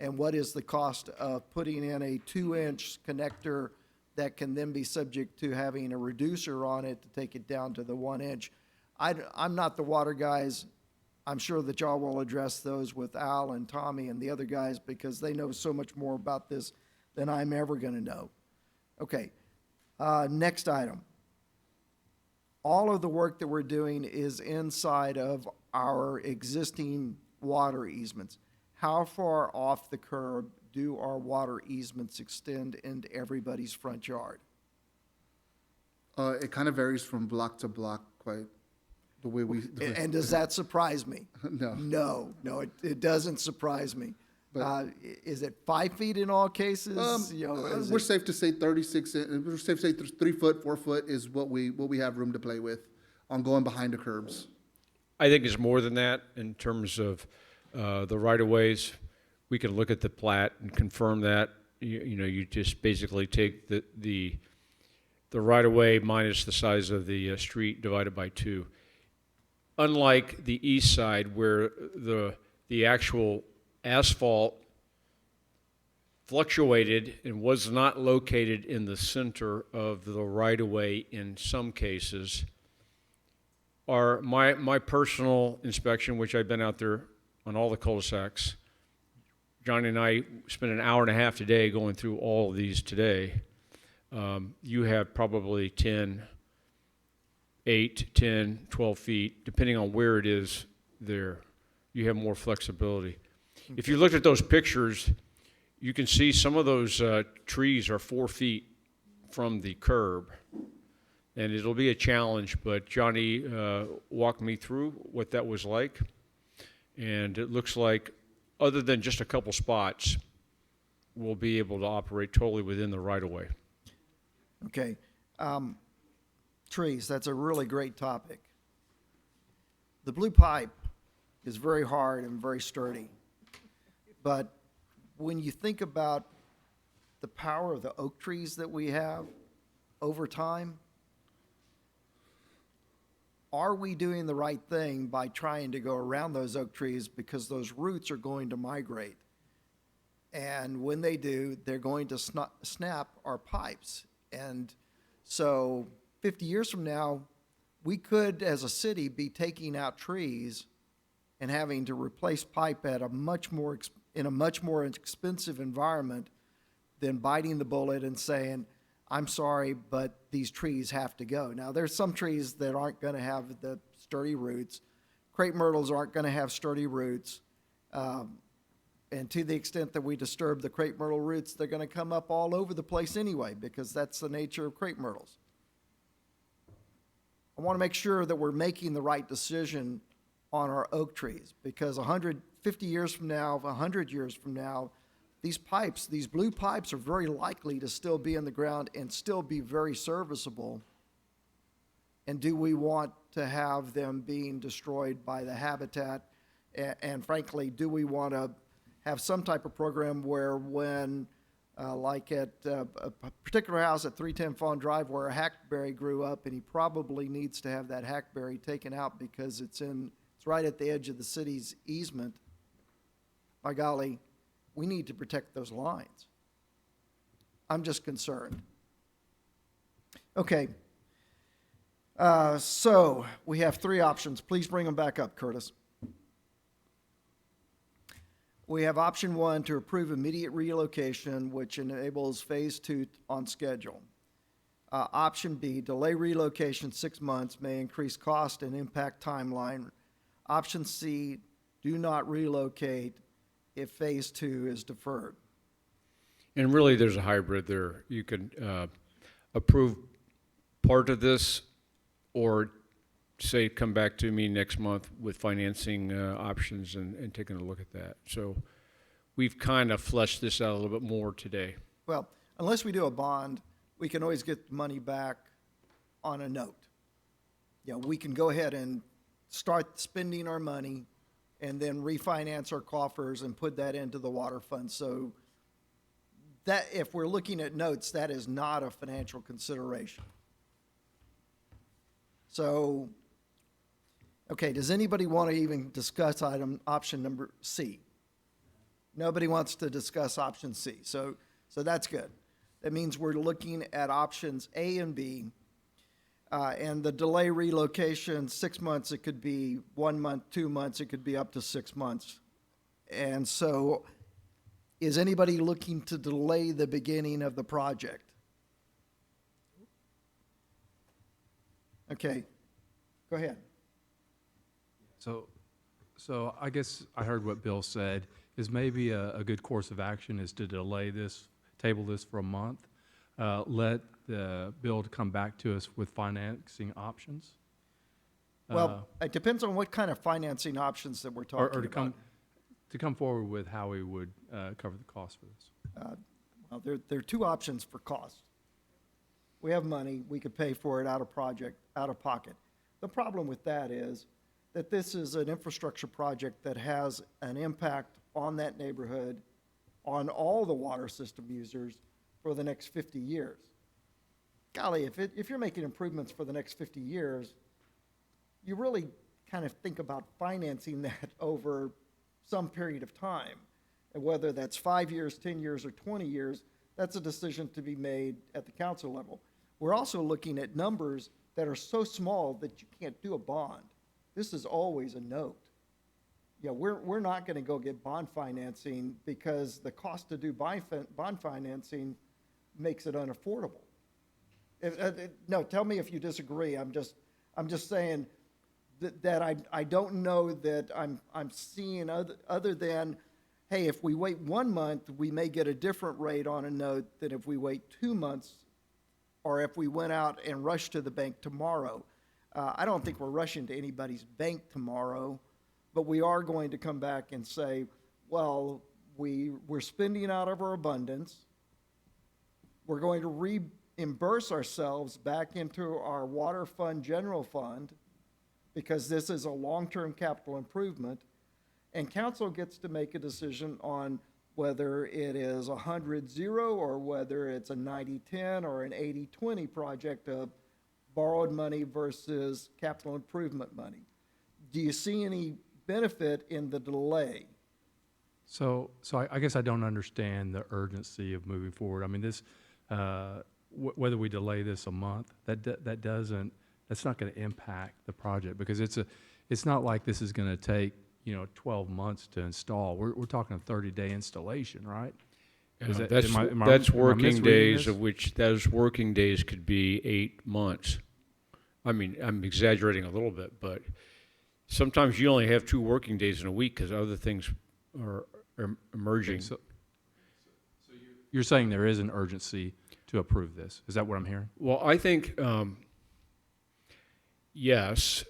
And what is the cost of putting in a 2-inch connector that can then be subject to having a reducer on it to take it down to the 1-inch? I'm not the water guys. I'm sure that y'all will address those with Al and Tommy and the other guys because they know so much more about this than I'm ever going to know. Okay, next item. All of the work that we're doing is inside of our existing water easements. How far off the curb do our water easements extend into everybody's front yard? It kind of varies from block to block quite the way we. And does that surprise me? No. No, it doesn't surprise me. Is it 5 feet in all cases? We're safe to say 36. We're safe to say 3 foot, 4 foot is what we have room to play with on going behind the curbs. I think it's more than that in terms of the right-of-ways. We can look at the plat and confirm that. you just basically take the right-of-way minus the size of the street divided by 2. Unlike the east side where the actual asphalt fluctuated and was not located in the center of the right-of-way in some cases, my personal inspection, which I've been out there on all the cul-de-sacs, Johnny and I spent an hour and a half today going through all of these today. You have probably 8, 10, 12 feet, depending on where it is there. You have more flexibility. If you look at those pictures, you can see some of those trees are 4 feet from the curb. And it'll be a challenge, but Johnny walked me through what that was like. And it looks like, other than just a couple spots, we'll be able to operate totally within the right-of-way. Okay. Trees, that's a really great topic. The blue pipe is very hard and very sturdy. But when you think about the power of the oak trees that we have over time, are we doing the right thing by trying to go around those oak trees, because those roots are going to migrate? And when they do, they're going to snap our pipes. And so 50 years from now, we could, as a city, be taking out trees and having to replace pipe at in a much more expensive environment than biting the bullet and saying, I'm sorry, but these trees have to go. Now, there's some trees that aren't going to have the sturdy roots. Crepe myrtles aren't going to have sturdy roots. And to the extent that we disturb the crepe myrtle roots, they're going to come up all over the place anyway, because that's the nature of crepe myrtles. I want to make sure that we're making the right decision on our oak trees, because 150 years from now, 100 years from now, these pipes, these blue pipes, are very likely to still be in the ground and still be very serviceable. And do we want to have them being destroyed by the habitat? And frankly, do we want to have some type of program where when, like at a particular house at 310 Fawn Drive where a hackberry grew up, and he probably needs to have that hackberry taken out because it's right at the edge of the city's easement, by golly, we need to protect those lines. I'm just concerned. Okay. So we have 3 options. Please bring them back up, Curtis. We have option 1 to approve immediate relocation, which enables phase 2 on schedule. Option B, delay relocation 6 months, may increase cost and impact timeline. Option C, do not relocate if phase 2 is deferred. And really, there's a hybrid there. You can approve part of this, or say, come back to me next month with financing options and taking a look at that. So we've kind of fleshed this out a little bit more today. Well, unless we do a bond, we can always get the money back on a note. You know, we can go ahead and start spending our money and then refinance our coffers and put that into the water fund. So that, if we're looking at notes, that is not a financial consideration. So, okay, does anybody want to even discuss option number C? Nobody wants to discuss option C, so that's good. That means we're looking at options A and B, and the delay relocation, 6 months, it could be 1 month, 2 months, it could be up to 6 months. And so, is anybody looking to delay the beginning of the project? Okay, go ahead. So I guess I heard what Bill said, is maybe a good course of action is to delay this, table this for a month, let the bill to come back to us with financing options. Well, it depends on what kind of financing options that we're talking about. To come forward with how we would cover the cost for this. Well, there are 2 options for cost. We have money, we could pay for it out of pocket. The problem with that is that this is an infrastructure project that has an impact on that neighborhood, on all the water system users for the next 50 years. Golly, if you're making improvements for the next 50 years, you really kind of think about financing that over some period of time. And whether that's 5 years, 10 years, or 20 years, that's a decision to be made at the council level. We're also looking at numbers that are so small that you can't do a bond. This is always a note. Yeah, we're not going to go get bond financing because the cost to do bond financing makes it unaffordable. No, tell me if you disagree. I'm just saying that I don't know that I'm seeing other than, hey, if we wait 1 month, we may get a different rate on a note than if we wait 2 months, or if we went out and rushed to the bank tomorrow. I don't think we're rushing to anybody's bank tomorrow, but we are going to come back and say, well, we're spending out of our abundance. We're going to reimburse ourselves back into our water fund, general fund, because this is a long-term capital improvement. And council gets to make a decision on whether it is 100-0 or whether it's a 90-10 or an 80-20 project of borrowed money versus capital improvement money. Do you see any benefit in the delay? So I guess I don't understand the urgency of moving forward. I mean, this, whether we delay this a month, that's not going to impact the project, because it's not like this is going to take 12 months to install. We're talking a 30-day installation, right? That's working days, of which those working days could be 8 months. I mean, I'm exaggerating a little bit, but sometimes you only have 2 working days in a week because other things are emerging. Okay, so you're saying there is an urgency to approve this. Is that what I'm hearing? Well, I think, yes,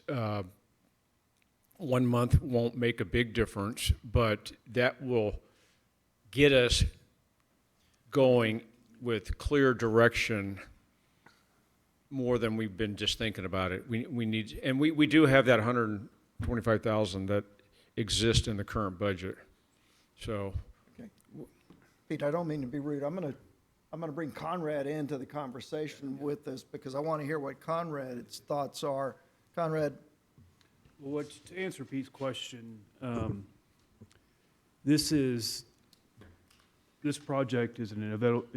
1 month won't make a big difference, but that will get us going with clear direction more than we've been just thinking about it. We need, and we do have that $125,000 that exists in the current budget. So, Okay. Pete, I don't mean to be rude. I'm gonna bring Conrad into the conversation with this because I want to hear what Conrad's thoughts are. Conrad. Well, to answer Pete's question, this project is an inevitable,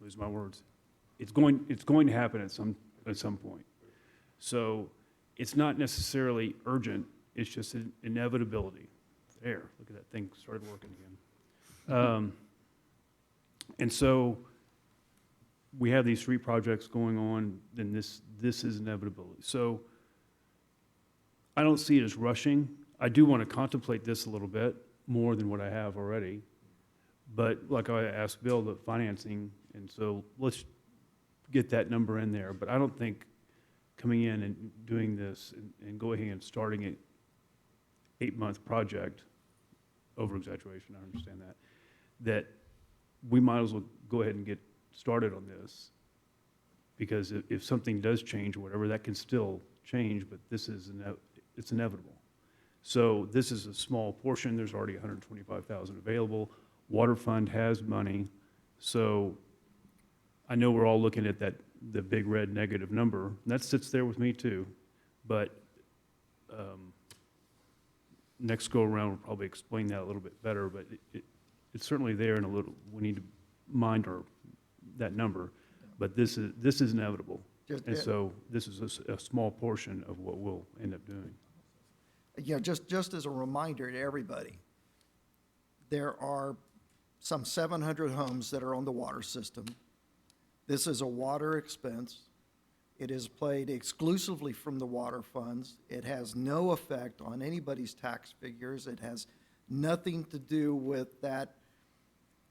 lose my words. It's going to happen at some point. So it's not necessarily urgent. It's just an inevitability. There, look at that thing started working again. And so we have these 3 projects going on, then this is inevitability. So I don't see it as rushing. I do want to contemplate this a little bit more than what I have already. But like I asked Bill, the financing, and so let's get that number in there. But I don't think coming in and doing this and going ahead and starting an 8-month project, over-exaggeration, I understand that we might as well go ahead and get started on this. Because if something does change or whatever, that can still change, but this is it's inevitable. So this is a small portion. There's already $125,000 available. Water Fund has money. So I know we're all looking at the big red negative number, and that sits there with me too. But next go around, we'll probably explain that a little bit better, but it's certainly there, and we need to mind that number. But this is inevitable. And so this is a small portion of what we'll end up doing. Yeah, just as a reminder to everybody, there are some 700 homes that are on the water system. This is a water expense. It is paid exclusively from the water funds. It has no effect on anybody's tax figures. It has nothing to do with that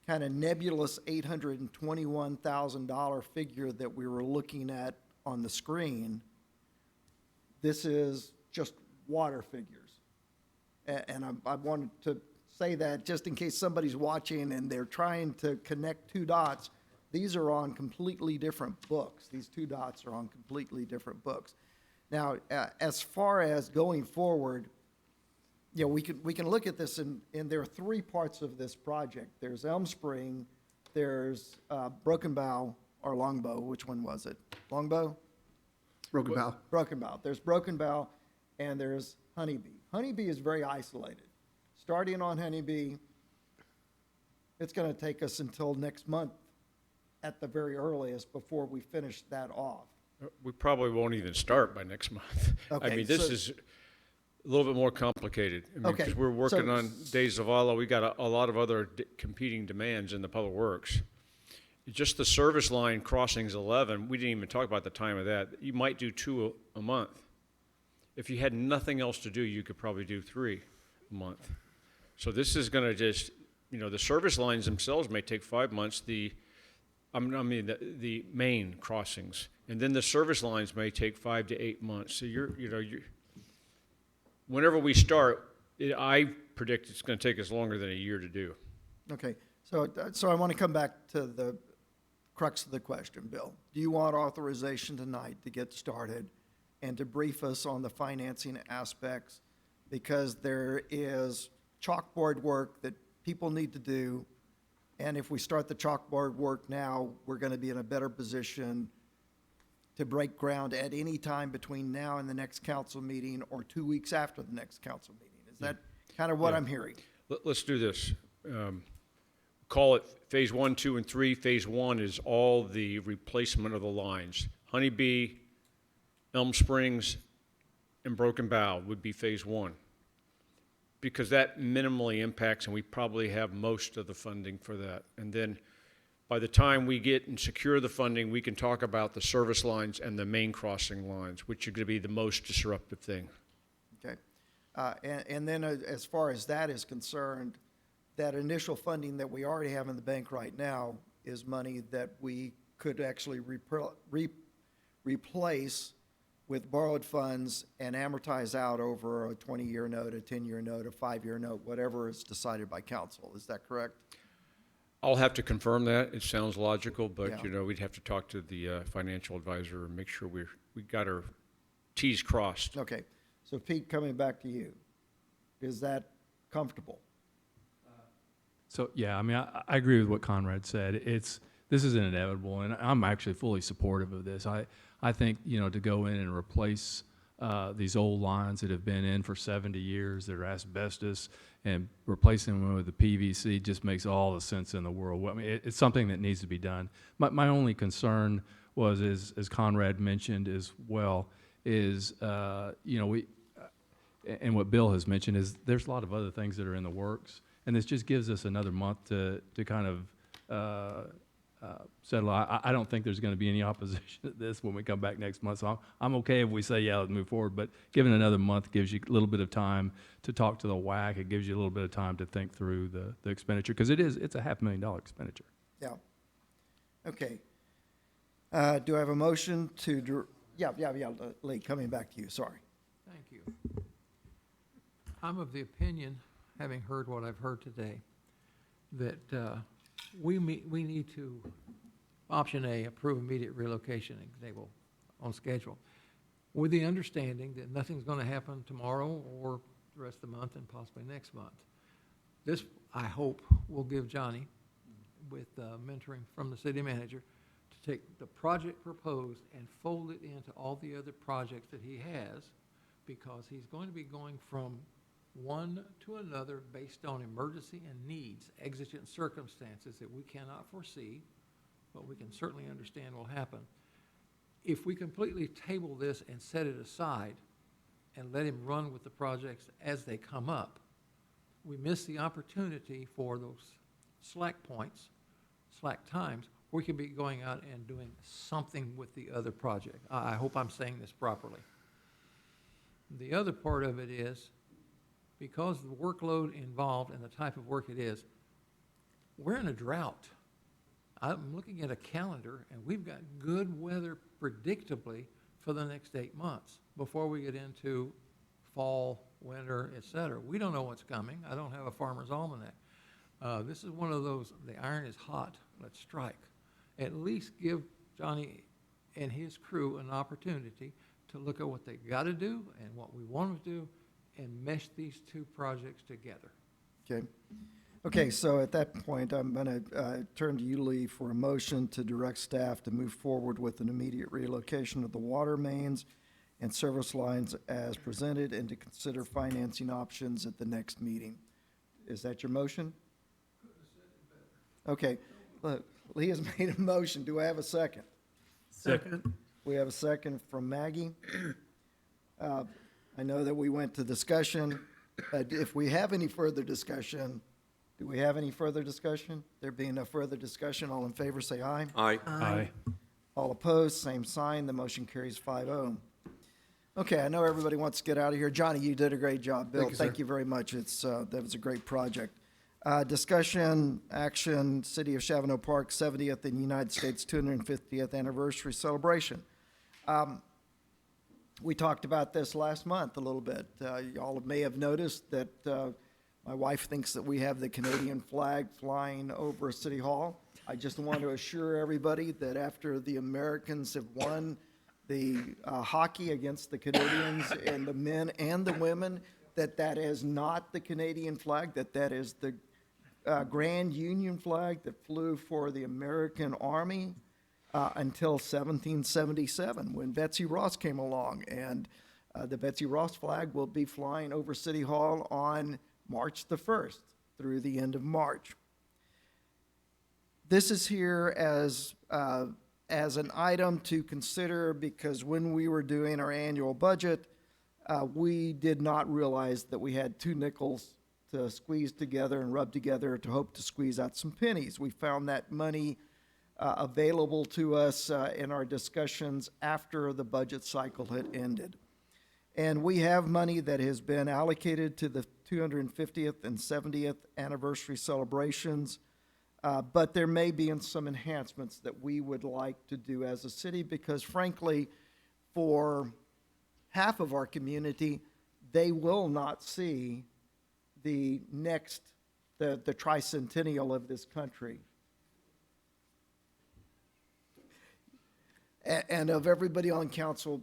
kind of nebulous $821,000 figure that we were looking at on the screen. This is just water figures. And I wanted to say that just in case somebody's watching and they're trying to connect 2 dots. These are on completely different books. These 2 dots are on completely different books. Now, as far as going forward, Yeah, we can look at this, and there are three parts of this project. There's Elm Spring, there's Broken Bow, or Longbow, which one was it? Longbow? Broken Bow. Broken Bow. There's Broken Bow, and there's Honeybee. Honeybee is very isolated. Starting on Honeybee, it's going to take us until next month at the very earliest before we finish that off. We probably won't even start by next month. I Okay, mean, this so- is a little bit more complicated. I mean, 'cause Okay, we're working so- on Days of Allah. We got a lot of other competing demands in the public works. Just the service line crossings 11, we didn't even talk about the time of that. You might do 2 a month. If you had nothing else to do, you could probably do 3 a month. So this is going to just, you know, the service lines themselves may take 5 months. The main crossings, and then the service lines may take 5 to 8 months. So whenever we start, I predict it's going to take us longer than a year to do. Okay, so I want to come back to the crux of the question, Bill. Do you want authorization tonight to get started and to brief us on the financing aspects? Because there is chalkboard work that people need to do, and if we start the chalkboard work now, we're going to be in a better position to break ground at any time between now and the next council meeting or 2 weeks after the next council meeting. Is that kind of what Yeah. I'm hearing? Let's do this. Call it Phase 1, 2, and 3. Phase 1 is all the replacement of the lines. Honeybee, Elm Springs, and Broken Bow would be Phase 1. Because that minimally impacts, and we probably have most of the funding for that. And then by the time we get and secure the funding, we can talk about the service lines and the main crossing lines, which are going to be the most disruptive thing. Okay. And then as far as that is concerned, that initial funding that we already have in the bank right now is money that we could actually replace with borrowed funds and amortize out over a 20-year note, a 10-year note, a 5-year note, whatever is decided by council. Is that correct? I'll have to confirm that. It sounds logical, but, Yeah. you know, we'd have to talk to the financial advisor and make sure we got our Ts crossed. Okay. So Pete, coming back to you, is that comfortable? So, yeah, I mean, I agree with what Conrad said. This is inevitable, and I'm actually fully supportive of this. I think, you know, to go in and replace these old lines that have been in for 70 years, that are asbestos, and replacing them with the PVC just makes all the sense in the world. Well, I mean, it's something that needs to be done. My only concern was, as Conrad mentioned as well, is, you know, and what Bill has mentioned is there's a lot of other things that are in the works. And this just gives us another month to kind of settle. I don't think there's going to be any opposition to this when we come back next month. So I'm okay if we say, yeah, let's move forward. But given another month gives you a little bit of time to talk to the WAC. It gives you a little bit of time to think through the expenditure, because it's a $500,000 expenditure. Yeah. Okay. Do I have a motion to, yeah, Lee, coming back to you, sorry. Thank you. I'm of the opinion, having heard what I've heard today, that we need to, option A, approve immediate relocation and table on schedule, with the understanding that nothing's going to happen tomorrow or the rest of the month and possibly next month. This, I hope, will give Johnny, with mentoring from the city manager, to take the project proposed and fold it into all the other projects that he has, because he's going to be going from one to another based on emergency and needs, exigent circumstances that we cannot foresee, but we can certainly understand will happen. If we completely table this and set it aside and let him run with the projects as they come up, we miss the opportunity for those slack points, slack times, where we can be going out and doing something with the other project. I hope I'm saying this properly. The other part of it is, because of the workload involved and the type of work it is, we're in a drought. I'm looking at a calendar, and we've got good weather predictably for the next 8 months before we get into fall, winter, et cetera. We don't know what's coming. I don't have a farmer's almanac. This is one of those, the iron is hot, let's strike. At least give Johnny and his crew an opportunity to look at what they got to do and what we want to do, and mesh these two projects together. Okay. Okay, so at that point, I'm going to turn to you, Lee, for a motion to direct staff to move forward with an immediate relocation of the water mains and service lines as presented and to consider financing options at the next meeting. Is that your motion? Okay, look, Lee has made a motion. Do I have a second? Second. We have a second from Maggie. I know that we went to discussion. If we have any further discussion, do we have any further discussion? There being no further discussion, all in favor say aye. Aye. Aye. All opposed, same sign. The motion carries 5-0. Okay, I know everybody wants to get out of here. Johnny, you did a great job. Bill, thank you very much. That was a great project. Discussion, action, City of Chavano Park 70th and United States 250th anniversary celebration. We talked about this last month a little bit. Y'all may have noticed that my wife thinks that we have the Canadian flag flying over City Hall. I just want to assure everybody that after the Americans have won the hockey against the Canadians and the men and the women, that is not the Canadian flag, that is the Grand Union flag that flew for the American Army until 1777, when Betsy Ross came along. And the Betsy Ross flag will be flying over City Hall on March the 1st through the end of March. This is here as an item to consider because when we were doing our annual budget, we did not realize that we had two nickels to squeeze together and rub together to hope to squeeze out some pennies. We found that money available to us in our discussions after the budget cycle had ended. And we have money that has been allocated to the 250th and 70th anniversary celebrations, but there may be some enhancements that we would like to do as a city because frankly, for half of our community, they will not see the tricentennial of this country. And of everybody on council,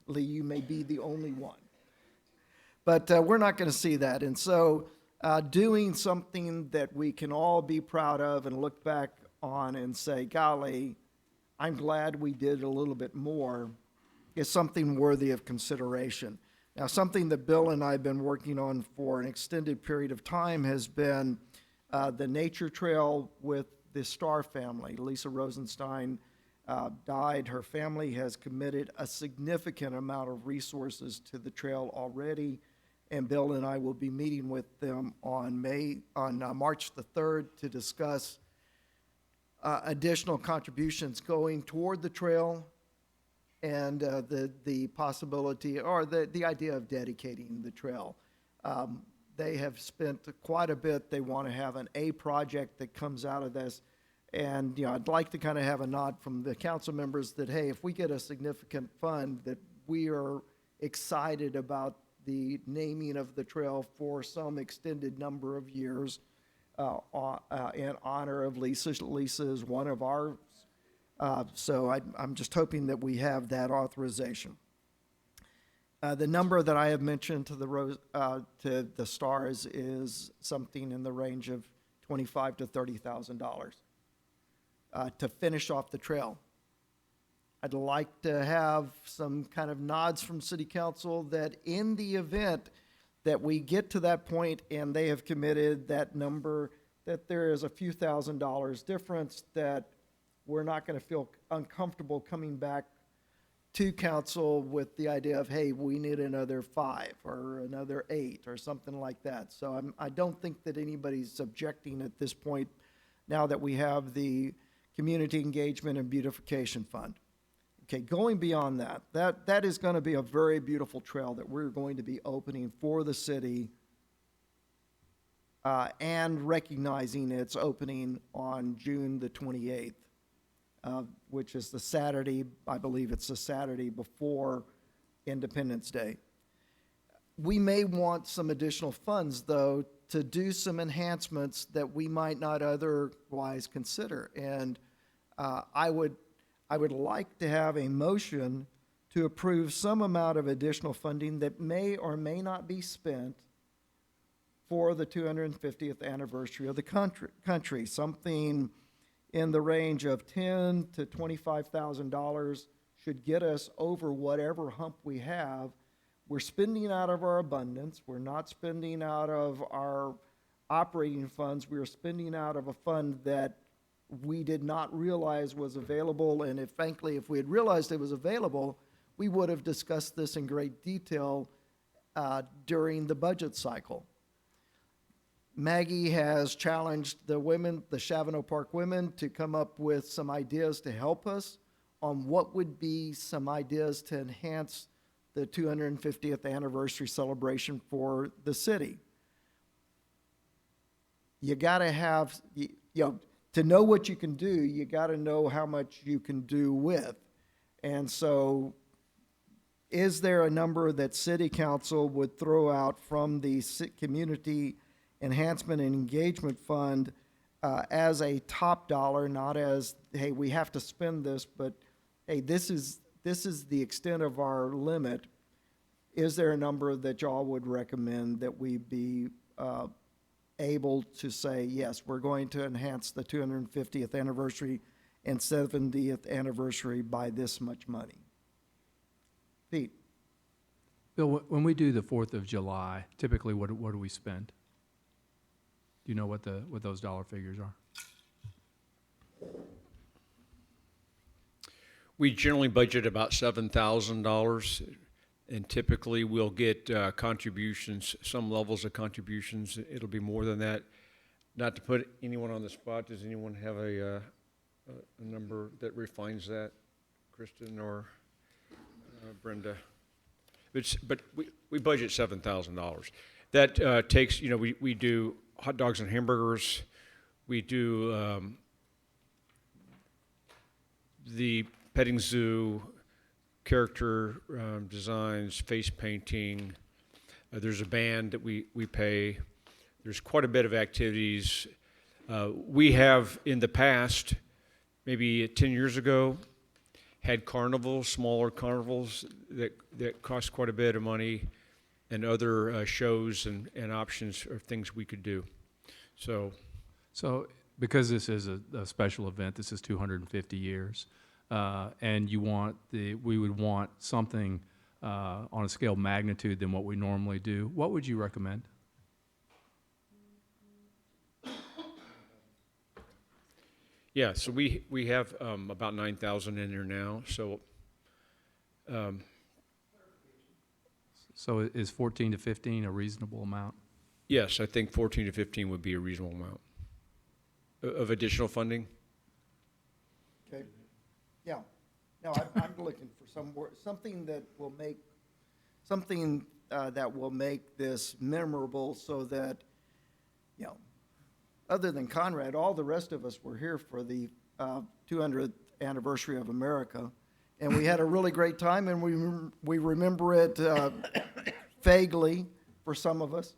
Lee, you may be the only one. But we're not going to see that. And so doing something that we can all be proud of and look back on and say, golly, I'm glad we did a little bit more, is something worthy of consideration. Now, something that Bill and I have been working on for an extended period of time has been the nature trail with the Starr family. Lisa Rosenstein died. Her family has committed a significant amount of resources to the trail already, and Bill and I will be meeting with them on March the 3rd to discuss additional contributions going toward the trail and the possibility or the idea of dedicating the trail. They have spent quite a bit. They want to have an A project that comes out of this. And, I'd like to kind of have a nod from the council members that, hey, if we get a significant fund, that we are excited about the naming of the trail for some extended number of years in honor of Lisa. Lisa is one of ours. So I'm just hoping that we have that authorization. The number that I have mentioned to the Stars is something in the range of $25,000 to $30,000 to finish off the trail. I'd like to have some kind of nods from City Council that in the event that we get to that point and they have committed that number, that there is a few $1,000s difference, that we're not going to feel uncomfortable coming back to council with the idea of, hey, we need another 5 or another 8 or something like that. So I don't think that anybody's objecting at this point now that we have the Community Engagement and Beautification Fund. Okay, going beyond that is going to be a very beautiful trail that we're going to be opening for the city and recognizing its opening on June the 28th. Which is the Saturday, I believe it's the Saturday before Independence Day. We may want some additional funds, though, to do some enhancements that we might not otherwise consider. And I would like to have a motion to approve some amount of additional funding that may or may not be spent for the 250th anniversary of the country. Something in the range of $10,000 to $25,000 should get us over whatever hump we have. We're spending out of our abundance. We're not spending out of our operating funds. We are spending out of a fund that we did not realize was available. And frankly, if we had realized it was available, we would have discussed this in great detail during the budget cycle. Maggie has challenged the women, the Chavano Park women, to come up with some ideas to help us on what would be some ideas to enhance the 250th anniversary celebration for the city. You gotta have, to know what you can do, you gotta know how much you can do with. And so, is there a number that city council would throw out from the community enhancement and engagement fund as a top dollar, not as, hey, we have to spend this, but hey, this is the extent of our limit? Is there a number that y'all would recommend that we be able to say, yes, we're going to enhance the 250th anniversary and 70th anniversary by this much money? Pete? Bill, when we do the 4th of July, typically what do we spend? Do you know what those dollar figures are? We generally budget about $7,000, and typically we'll get contributions, some levels of contributions. It'll be more than that. Not to put anyone on the spot, does anyone have a number that refines that, Kristen or Brenda? But we budget $7,000. That takes, we do hot dogs and hamburgers. We do the petting zoo, character designs, face painting. There's a band that we pay. There's quite a bit of activities. We have in the past, maybe 10 years ago, had carnivals, smaller carnivals that cost quite a bit of money, and other shows and options or things we could do. So because this is a special event, this is 250 years, and we would want something on a scale of magnitude than what we normally do, what would you recommend? Yeah, so we have about 9,000 in there now. So is 14 to 15 a reasonable amount? Yes, I think 14 to 15 would be a reasonable amount of additional funding. Okay. Yeah. No, I'm looking for something that will make this memorable, so that, other than Conrad, all the rest of us were here for the 200th anniversary of America, and we had a really great time, and we remember it vaguely for some of us.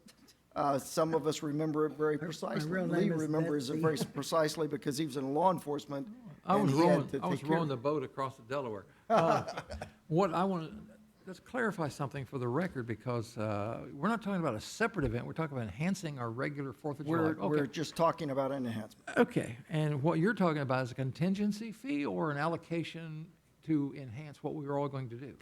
Some of us remember it very precisely. real Lee name is remembers it Betsy. very precisely because he was in law enforcement. I was and he had rowing, to I was take care- rowing the boat across the Delaware. What I want to, let's clarify something for the record, because we're not talking about a separate event. We're talking about enhancing our regular 4th of July. We're just talking about an enhancement. Okay, and what you're talking about is a contingency fee or an allocation to enhance what we were all going to do?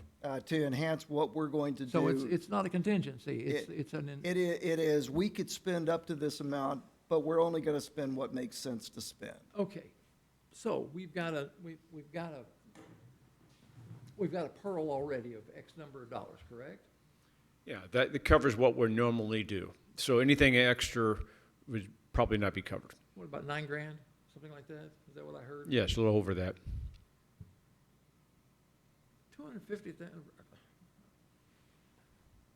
To enhance what we're going to do. So it's not a contingency, it's an. It is, we could spend up to this amount, but we're only going to spend what makes sense to spend. Okay, so we've got a pearl already of X number of dollars, correct? Yeah, that covers what we normally do. So anything extra would probably not be covered. What, about $9 grand, something like that? Is that what I heard? Yes, a little over that. 250th.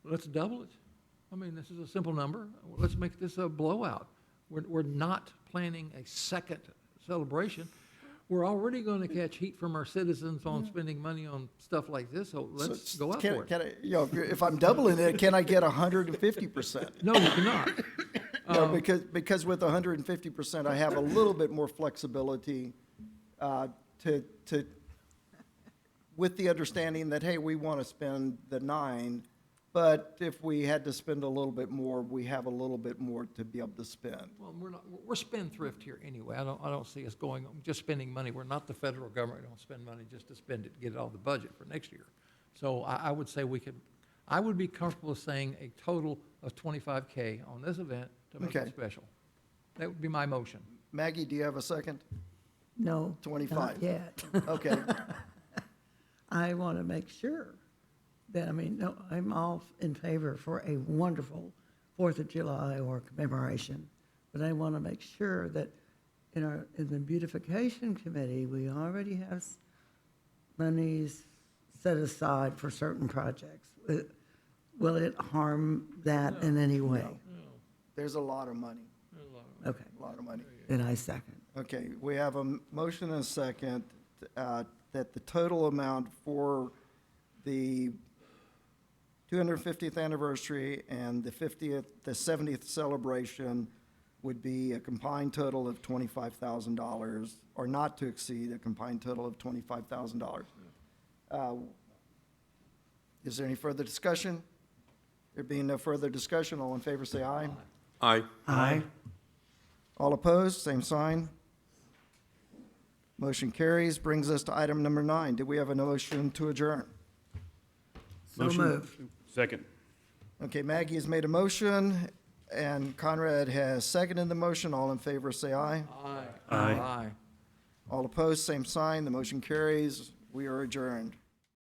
Let's double it. I mean, this is a simple number. Let's make this a blowout. We're not planning a second celebration. We're already going to catch heat from our citizens on spending money on stuff like this, so let's go up for it. If I'm doubling it, can I get 150%? No, you cannot. Because with 150%, I have a little bit more flexibility to with the understanding that, hey, we want to spend the 9, but if we had to spend a little bit more, we have a little bit more to be able to spend. Well, we're spendthrift here anyway. I don't see us going, just spending money. We're not the federal government. We don't spend money just to spend it, get it off the budget for next year. So I would say I would be comfortable saying a total of $25K on this event to make it Okay. special. That would be my motion. Maggie, do you have a second? No. 25. Not yet. Okay. I want to make sure that, no, I'm all in favor for a wonderful 4th of July or commemoration, but I want to make sure that in the beautification committee, we already have monies set aside for certain projects. Will it harm that in any way? There's a lot of money, Okay, a lot of money. then I second. Okay, we have a motion and a second that the total amount for the 250th anniversary and the 70th celebration would be a combined total of $25,000, or not to exceed a combined total of $25,000. Is there any further discussion? There being no further discussion, all in favor say aye. Aye. Aye. All opposed, same sign. Motion carries, brings us to item number 9. Do we have a motion to adjourn? So Motion- moved. Second. Okay, Maggie has made a motion, and Conrad has seconded the motion. All in favor, say aye. Aye. Aye. Aye. All opposed, same sign. The motion carries. We are adjourned.